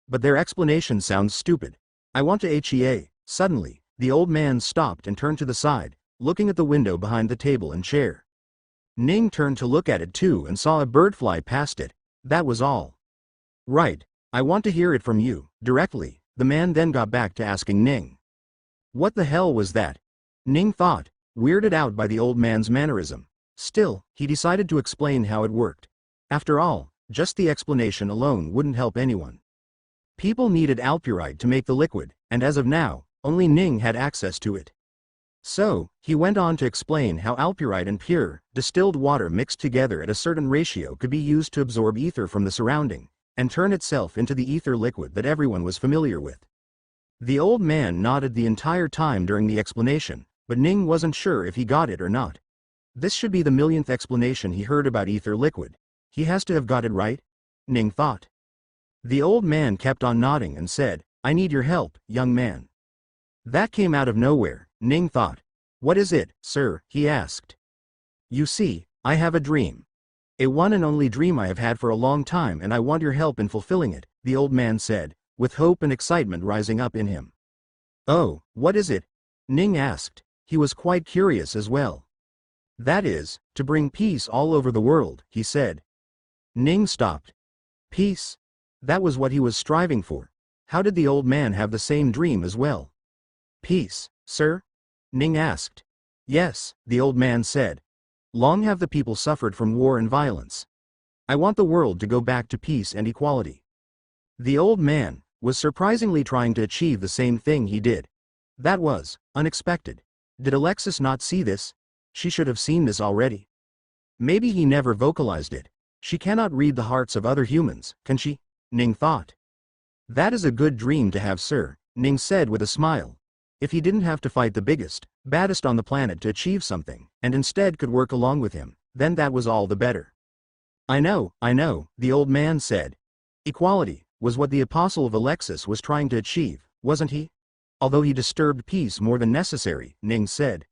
But their explanation sounds stupid. I want to HEA." Suddenly, the old man stopped and turned to the side, looking at the window behind the table and chair. Ning turned to look at it too and saw a bird fly past it. That was all. "Right. I want to hear it from you, directly." The man then got back to asking Ning. What the hell was that? Ning thought, weirded out by the old man's mannerism. Still, he decided to explain how it worked. After all, just the explanation alone wouldn't help anyone. People needed alpurite to make the liquid, and as of now, only Ning had access to it. So, he went on to explain how alpurite and pure, distilled water mixed together at a certain ratio could be used to absorb ether from the surrounding, and turn itself into the ether liquid that everyone was familiar with. The old man nodded the entire time during the explanation, but Ning wasn't sure if he got it or not. This should be the millionth explanation he heard about ether liquid. He has to have got it right? Ning thought. The old man kept on nodding and said, "I need your help, young man." That came out of nowhere, Ning thought. "What is it, sir?" he asked. "You see, I have a dream. A one and only dream I have had for a long time and I want your help in fulfilling it," the old man said, with hope and excitement rising up in him. "Oh, what is it?" Ning asked. He was quite curious as well. "That is, to bring peace all over the world," he said. Ning stopped. Peace? That was what he was striving for. How did the old man have the same dream as well? "Peace, sir?" Ning asked. "Yes," the old man said. "Long have the people suffered from war and violence. I want the world to go back to peace and equality." The old man was surprisingly trying to achieve the same thing he did. That was unexpected. Did Alexis not see this? She should have seen this already. Maybe he never vocalized it. She cannot read the hearts of other humans, can she? Ning thought. "That is a good dream to have, sir," Ning said with a smile. If he didn't have to fight the biggest, baddest on the planet to achieve something, and instead could work along with him, then that was all the better. I know, the old man said. Equality was what the apostle of Alexis was trying to achieve, wasn't he? although he disturbed peace more than necessary, Ning said.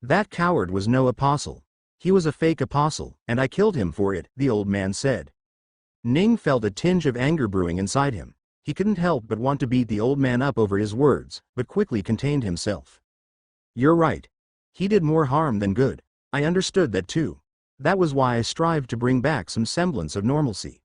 That coward was no apostle. He was a fake apostle, and I killed him for it, the old man said. Ning felt a tinge of anger brewing inside him. He couldn't help but want to beat the old man up over his words, but quickly contained himself. You're right. He did more harm than good. I understood that too. That was why I strived to bring back some semblance of normalcy.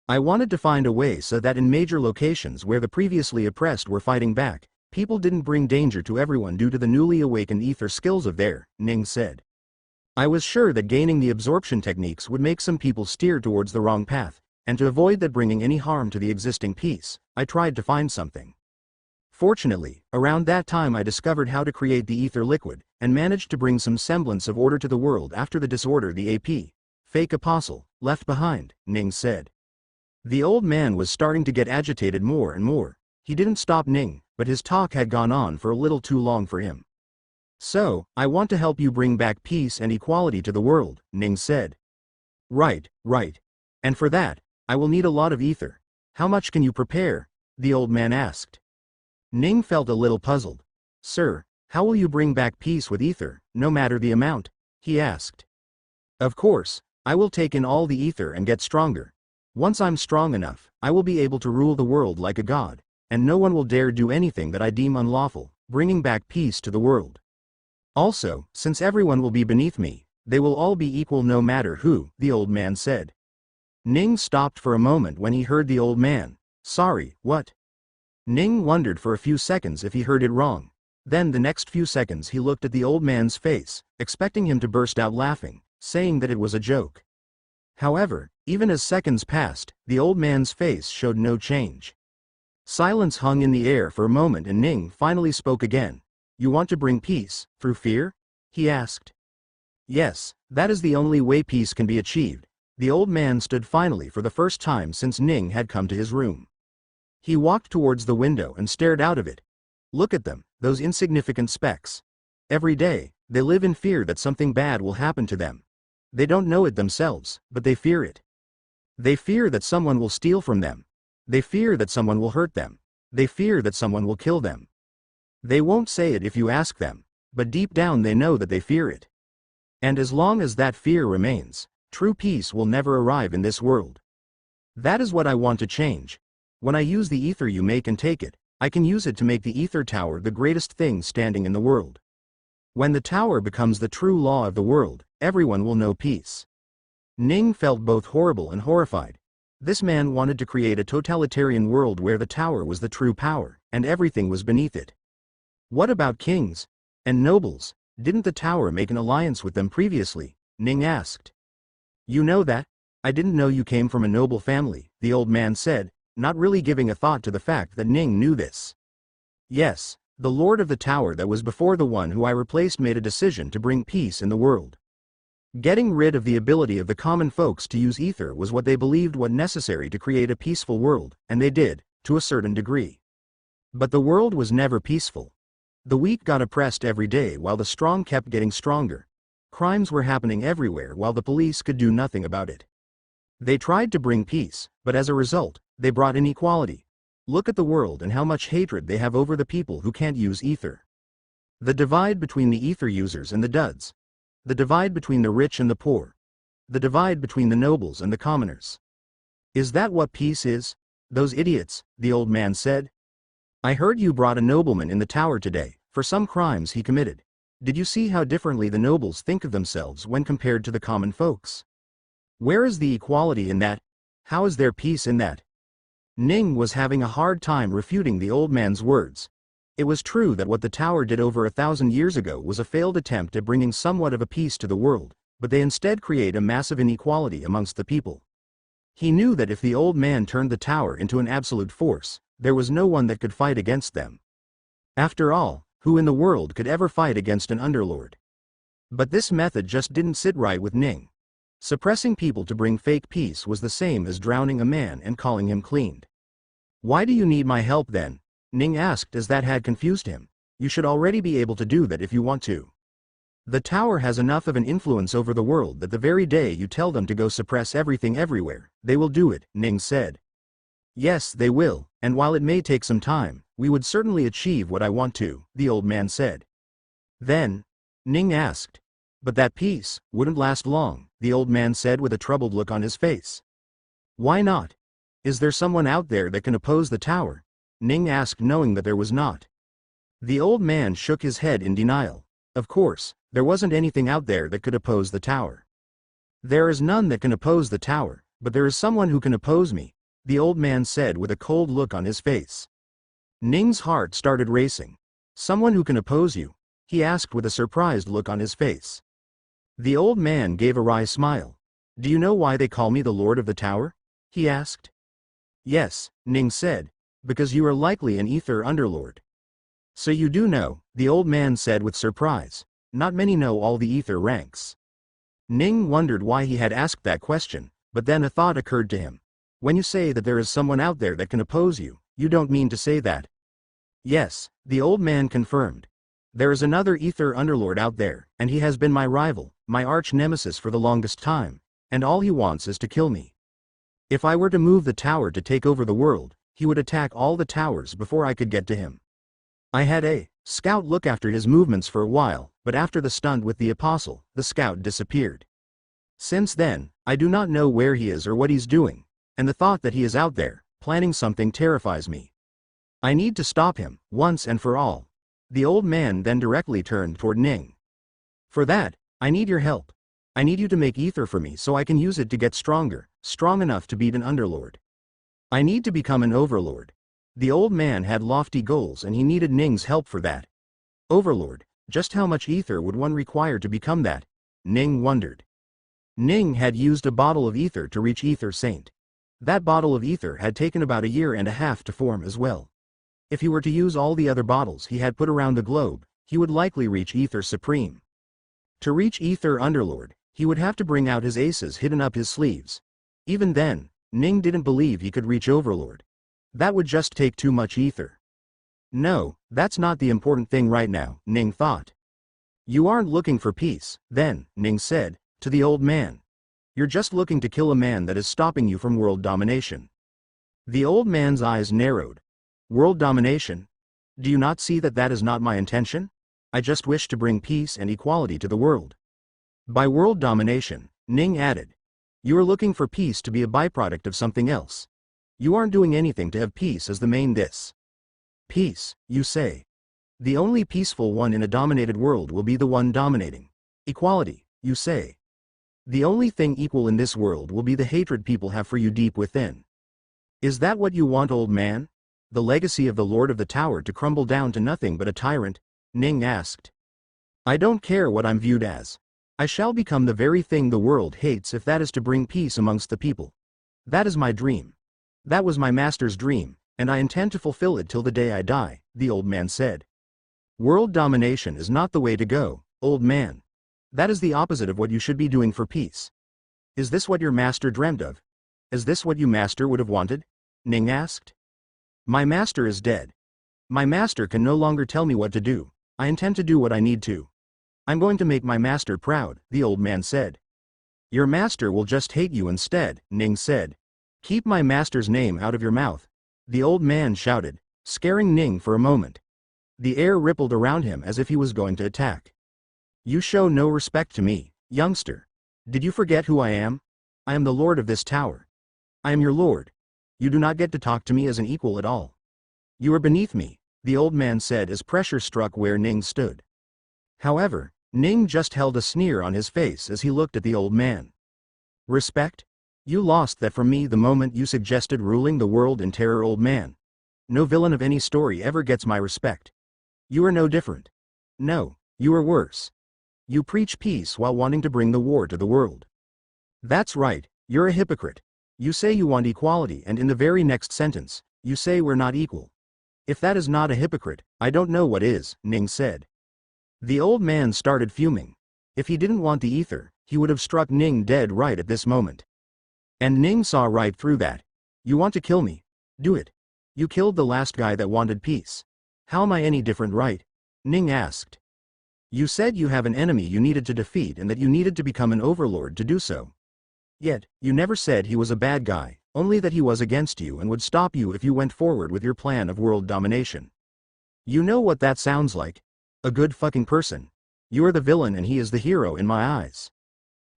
I wanted to find a way so that in major locations where the previously oppressed were fighting back, people didn't bring danger to everyone due to the newly awakened ether skills of theirs, Ning said. I was sure that gaining the absorption techniques would make some people steer towards the wrong path, and to avoid that bringing any harm to the existing peace, I tried to find something. Fortunately, around that time I discovered how to create the ether liquid, and managed to bring some semblance of order to the world after the disorder the fake apostle, left behind, Ning said. The old man was starting to get agitated more and more. He didn't stop Ning, but his talk had gone on for a little too long for him. So, I want to help you bring back peace and equality to the world, Ning said. Right. And for that, I will need a lot of ether. How much can you prepare? The old man asked. Ning felt a little puzzled. Sir, how will you bring back peace with ether, no matter the amount? He asked. Of course, I will take in all the ether and get stronger. Once I'm strong enough, I will be able to rule the world like a god, and no one will dare do anything that I deem unlawful, bringing back peace to the world. Also, since everyone will be beneath me, they will all be equal no matter who, the old man said. Ning stopped for a moment when he heard the old man. Sorry, what? Ning wondered for a few seconds if he heard it wrong. Then the next few seconds he looked at the old man's face, expecting him to burst out laughing, saying that it was a joke. However, even as seconds passed, the old man's face showed no change. Silence hung in the air for a moment and Ning finally spoke again. You want to bring peace, through fear? He asked. Yes, that is the only way peace can be achieved. The old man stood finally for the first time since Ning had come to his room. He walked towards the window and stared out of it. Look at them, those insignificant specks. Every day, they live in fear that something bad will happen to them. They don't know it themselves, but they fear it. They fear that someone will steal from them. They fear that someone will hurt them. They fear that someone will kill them. They won't say it if you ask them, but deep down they know that they fear it. And as long as that fear remains, true peace will never arrive in this world. That is what I want to change. When I use the ether you make and take it, I can use it to make the ether tower the greatest thing standing in the world. When the tower becomes the true law of the world, everyone will know peace. Ning felt both horrible and horrified. This man wanted to create a totalitarian world where the tower was the true power, and everything was beneath it. What about kings and nobles? Didn't the tower make an alliance with them previously? Ning asked. You know that? I didn't know you came from a noble family, the old man said, not really giving a thought to the fact that Ning knew this. Yes, the lord of the tower that was before the one who I replaced made a decision to bring peace in the world. Getting rid of the ability of the common folks to use ether was what they believed was necessary to create a peaceful world, and they did, to a certain degree. But the world was never peaceful. The weak got oppressed every day while the strong kept getting stronger. Crimes were happening everywhere while the police could do nothing about it. They tried to bring peace, but as a result, they brought inequality. Look at the world and how much hatred they have over the people who can't use ether. The divide between the ether users and the duds. The divide between the rich and the poor. The divide between the nobles and the commoners. Is that what peace is? Those idiots, the old man said. I heard you brought a nobleman in the tower today, for some crimes he committed. Did you see how differently the nobles think of themselves when compared to the common folks? Where is the equality in that? How is there peace in that? Ning was having a hard time refuting the old man's words. It was true that what the tower did over 1,000 years ago was a failed attempt at bringing somewhat of a peace to the world, but they instead create a massive inequality amongst the people. He knew that if the old man turned the tower into an absolute force, there was no one that could fight against them. After all, who in the world could ever fight against an underlord? But this method just didn't sit right with Ning. Suppressing people to bring fake peace was the same as drowning a man and calling him cleaned. Why do you need my help then? Ning asked as that had confused him. You should already be able to do that if you want to. The tower has enough of an influence over the world that the very day you tell them to go suppress everything everywhere, they will do it, Ning said. Yes, they will, and while it may take some time, we would certainly achieve what I want to, the old man said. Then, Ning asked. But that peace wouldn't last long, the old man said with a troubled look on his face. Why not? Is there someone out there that can oppose the tower? Ning asked, knowing that there was not. The old man shook his head in denial. Of course, there wasn't anything out there that could oppose the tower. There is none that can oppose the tower, but there is someone who can oppose me, the old man said with a cold look on his face. Ning's heart started racing. Someone who can oppose you? He asked with a surprised look on his face. The old man gave a wry smile. Do you know why they call me the Lord of the Tower? He asked. Yes, Ning said, because you are likely an ether underlord. So you do know, the old man said with surprise. Not many know all the ether ranks. Ning wondered why he had asked that question, but then a thought occurred to him. When you say that there is someone out there that can oppose you, you don't mean to say that. Yes, the old man confirmed. There is another ether underlord out there, and he has been my rival, my arch nemesis for the longest time, and all he wants is to kill me. If I were to move the tower to take over the world, he would attack all the towers before I could get to him. I had a scout look after his movements for a while, but after the stunt with the apostle, the scout disappeared. Since then, I do not know where he is or what he's doing, and the thought that he is out there, planning something terrifies me. I need to stop him, once and for all. The old man then directly turned toward Ning. For that, I need your help. I need you to make ether for me so I can use it to get stronger, strong enough to beat an underlord. I need to become an overlord. The old man had lofty goals and he needed Ning's help for that. Overlord, just how much ether would one require to become that? Ning wondered. Ning had used a bottle of ether to reach Ether Saint. That bottle of ether had taken about 1.5 years to form as well. If he were to use all the other bottles he had put around the globe, he would likely reach Ether Supreme. To reach Ether Underlord, he would have to bring out his aces hidden up his sleeves. Even then, Ning didn't believe he could reach Overlord. That would just take too much ether. No, that's not the important thing right now, Ning thought. You aren't looking for peace, then, Ning said, to the old man. You're just looking to kill a man that is stopping you from world domination. The old man's eyes narrowed. World domination? Do you not see that that is not my intention? I just wish to bring peace and equality to the world. By world domination, Ning added. You are looking for peace to be a byproduct of something else. You aren't doing anything to have peace as the main this. Peace, you say. The only peaceful one in a dominated world will be the one dominating. Equality, you say. The only thing equal in this world will be the hatred people have for you deep within. Is that what you want, old man? The legacy of the Lord of the Tower to crumble down to nothing but a tyrant? Ning asked. I don't care what I'm viewed as. I shall become the very thing the world hates if that is to bring peace amongst the people. That is my dream. That was my master's dream, and I intend to fulfill it till the day I die, the old man said. World domination is not the way to go, old man. That is the opposite of what you should be doing for peace. Is this what your master dreamed of? Is this what you master would have wanted? Ning asked. My master is dead. My master can no longer tell me what to do. I intend to do what I need to. I'm going to make my master proud, the old man said. Your master will just hate you instead, Ning said. Keep my master's name out of your mouth, the old man shouted, scaring Ning for a moment. The air rippled around him as if he was going to attack. You show no respect to me, youngster. Did you forget who I am? I am the lord of this tower. I am your lord. You do not get to talk to me as an equal at all. You are beneath me, the old man said as pressure struck where Ning stood. However, Ning just held a sneer on his face as he looked at the old man. Respect? You lost that from me the moment you suggested ruling the world in terror, old man. No villain of any story ever gets my respect. You are no different. No, you are worse. You preach peace while wanting to bring the war to the world. That's right, you're a hypocrite. You say you want equality and in the very next sentence, you say we're not equal. If that is not a hypocrite, I don't know what is, Ning said. The old man started fuming. If he didn't want the ether, he would have struck Ning dead right at this moment. And Ning saw right through that. You want to kill me? Do it. You killed the last guy that wanted peace. How am I any different, right? Ning asked. You said you have an enemy you needed to defeat and that you needed to become an overlord to do so. Yet, you never said he was a bad guy, only that he was against you and would stop you if you went forward with your plan of world domination. You know what that sounds like? A good fucking person. You're the villain and he is the hero in my eyes.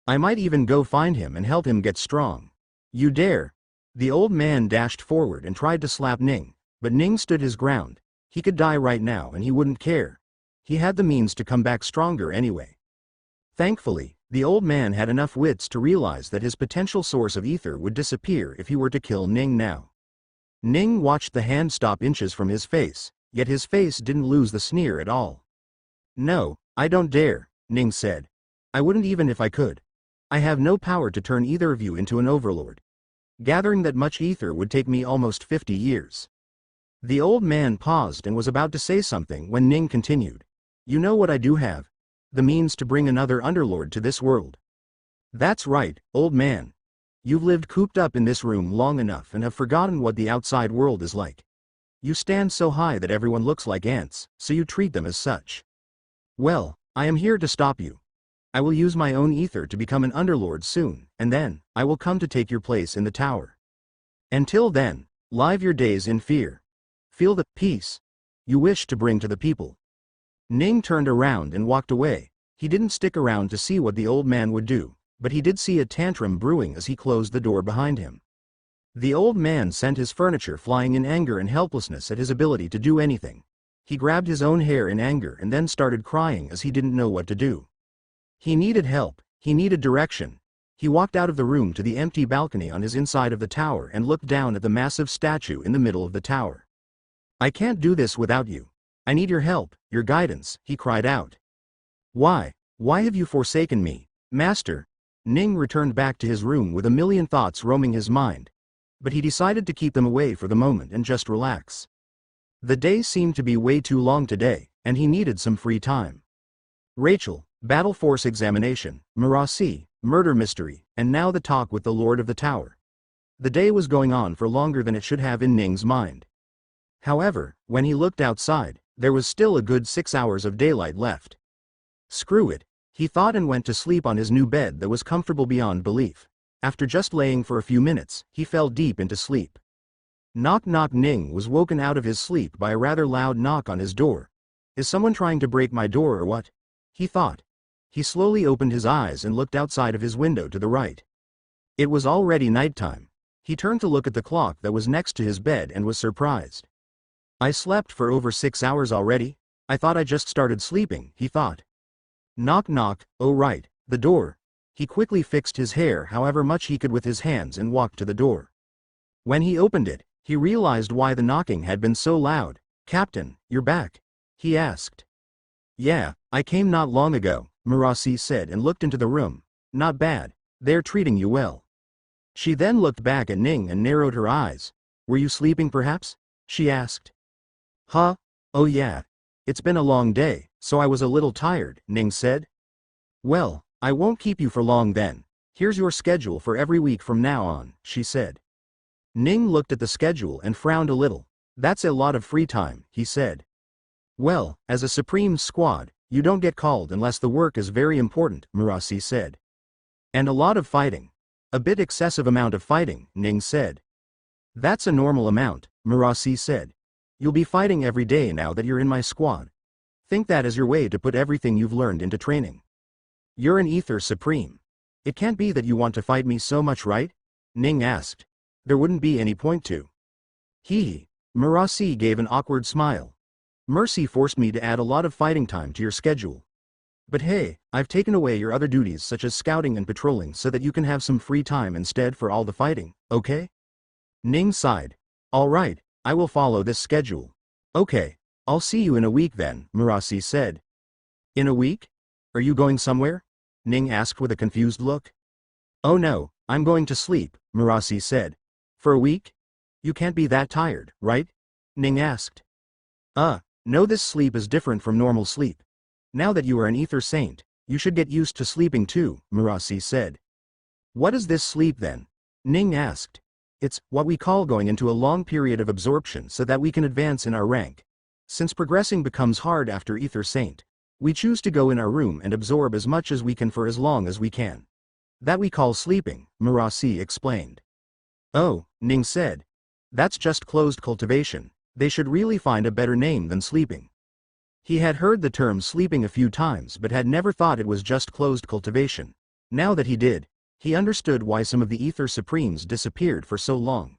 I might even go find him and help him get strong. You dare? The old man dashed forward and tried to slap Ning, but Ning stood his ground. He could die right now and he wouldn't care. He had the means to come back stronger anyway. Thankfully, the old man had enough wits to realize that his potential source of ether would disappear if he were to kill Ning now. Ning watched the hand stop inches from his face, yet his face didn't lose the sneer at all. No, I don't dare, Ning said. I wouldn't even if I could. I have no power to turn either of you into an overlord. Gathering that much ether would take me almost 50 years. The old man paused and was about to say something when Ning continued. You know what I do have? The means to bring another underlord to this world. That's right, old man. You've lived cooped up in this room long enough and have forgotten what the outside world is like. You stand so high that everyone looks like ants, so you treat them as such. Well, I am here to stop you. I will use my own ether to become an underlord soon, and then, I will come to take your place in the tower. Until then, live your days in fear. Feel the peace you wish to bring to the people. Ning turned around and walked away. He didn't stick around to see what the old man would do, but he did see a tantrum brewing as he closed the door behind him. The old man sent his furniture flying in anger and helplessness at his ability to do anything. He grabbed his own hair in anger and then started crying as he didn't know what to do. He needed help, he needed direction. He walked out of the room to the empty balcony on his inside of the tower and looked down at the massive statue in the middle of the tower. I can't do this without you. I need your help, your guidance, he cried out. Why have you forsaken me, master? Ning returned back to his room with a million thoughts roaming his mind. But he decided to keep them away for the moment and just relax. The day seemed to be way too long today, and he needed some free time. Rachel, Battle Force examination, Marasi, murder mystery, and now the talk with the Lord of the Tower. The day was going on for longer than it should have in Ning's mind. However, when he looked outside, there was still a good 6 hours of daylight left. Screw it, he thought and went to sleep on his new bed that was comfortable beyond belief. After just laying for a few minutes, he fell deep into sleep. Knock knock. Ning was woken out of his sleep by a rather loud knock on his door. Is someone trying to break my door or what? He thought. He slowly opened his eyes and looked outside of his window to the right. It was already nighttime. He turned to look at the clock that was next to his bed and was surprised. I slept for over 6 hours already? I thought I just started sleeping, he thought. Knock knock. Oh right, the door. He quickly fixed his hair however much he could with his hands and walked to the door. When he opened it, he realized why the knocking had been so loud. Captain, you're back? He asked. Yeah, I came not long ago, Marasi said and looked into the room. Not bad, they're treating you well. She then looked back at Ning and narrowed her eyes. Were you sleeping perhaps? She asked. Huh? Oh yeah. It's been a long day, so I was a little tired, Ning said. Well, I won't keep you for long then. Here's your schedule for every week from now on, she said. Ning looked at the schedule and frowned a little. That's a lot of free time, he said. Well, as a Supreme Squad, you don't get called unless the work is very important, Marasi said. And a lot of fighting. A bit excessive amount of fighting, Ning said. That's a normal amount, Marasi said. You'll be fighting every day now that you're in my squad. Think that as your way to put everything you've learned into training. You're an Ether Supreme. It can't be that you want to fight me so much, right? Ning asked. There wouldn't be any point to. Hee. Marasi gave an awkward smile. Mercy forced me to add a lot of fighting time to your schedule. But hey, I've taken away your other duties such as scouting and patrolling so that you can have some free time instead for all the fighting, okay? Ning sighed. All right, I will follow this schedule. Okay, I'll see you in a week then, Marasi said. In a week? Are you going somewhere? Ning asked with a confused look. Oh no, I'm going to sleep, Marasi said. For a week? You can't be that tired, right? Ning asked. No, this sleep is different from normal sleep. Now that you are an Ether Saint, you should get used to sleeping too, Marasi said. What is this sleep then? Ning asked. It's what we call going into a long period of absorption so that we can advance in our rank. Since progressing becomes hard after Ether Saint, we choose to go in our room and absorb as much as we can for as long as we can. That we call sleeping, Marasi explained. Oh, Ning said. That's just closed cultivation. They should really find a better name than sleeping. He had heard the term sleeping a few times but had never thought it was just closed cultivation. Now that he did, he understood why some of the Ether Supremes disappeared for so long.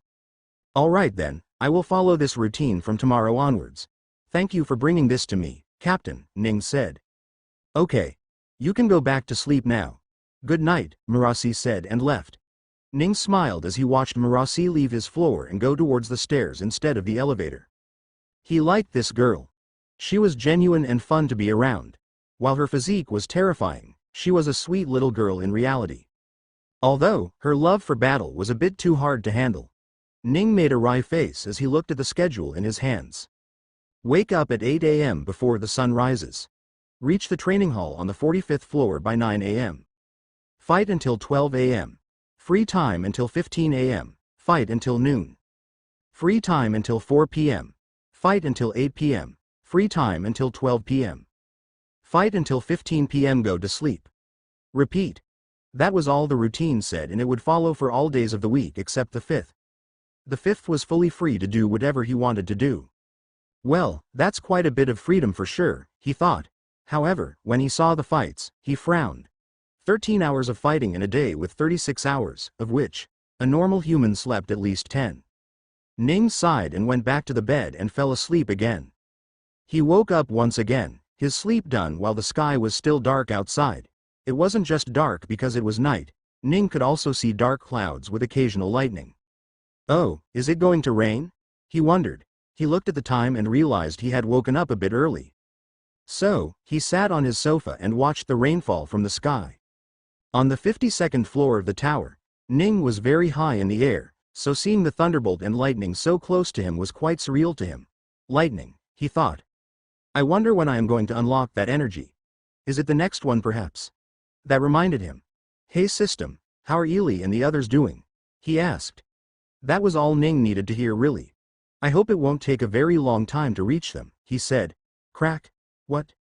Alright then, I will follow this routine from tomorrow onwards. Thank you for bringing this to me, Captain, Ning said. Okay. You can go back to sleep now. Good night, Murasi said and left. Ning smiled as he watched Murasi leave his floor and go towards the stairs instead of the elevator. He liked this girl. She was genuine and fun to be around. While her physique was terrifying, she was a sweet little girl in reality. Although, her love for battle was a bit too hard to handle. Ning made a wry face as he looked at the schedule in his hands. Wake up at 8 a.m. before the sun rises. Reach the training hall on the 45th floor by 9 a.m. Fight until 12 a.m. Free time until 15 a.m. Fight until noon. Free time until 4 p.m. Fight until 8 p.m. Free time until 12 p.m. Fight until 15 p.m. Go to sleep. Repeat. That was all the routine said, and it would follow for all days of the week except the 5th. The 5th was fully free to do whatever he wanted to do. Well, that's quite a bit of freedom for sure, he thought. However, when he saw the fights, he frowned. 13 hours of fighting in a day with 36 hours, of which a normal human slept at least 10. Ning sighed and went back to the bed and fell asleep again. He woke up once again, his sleep done while the sky was still dark outside. It wasn't just dark because it was night. Ning could also see dark clouds with occasional lightning. Oh, is it going to rain? He wondered. He looked at the time and realized he had woken up a bit early. So, he sat on his sofa and watched the rainfall from the sky. On the 52nd floor of the tower, Ning was very high in the air, so seeing the thunderbolt and lightning so close to him was quite surreal to him. Lightning, he thought. I wonder when I am going to unlock that energy. Is it the next one perhaps? That reminded him. Hey system, how are Ely and the others doing? He asked. That was all Ning needed to hear really. I hope it won't take a very long time to reach them, he said. Crack. What?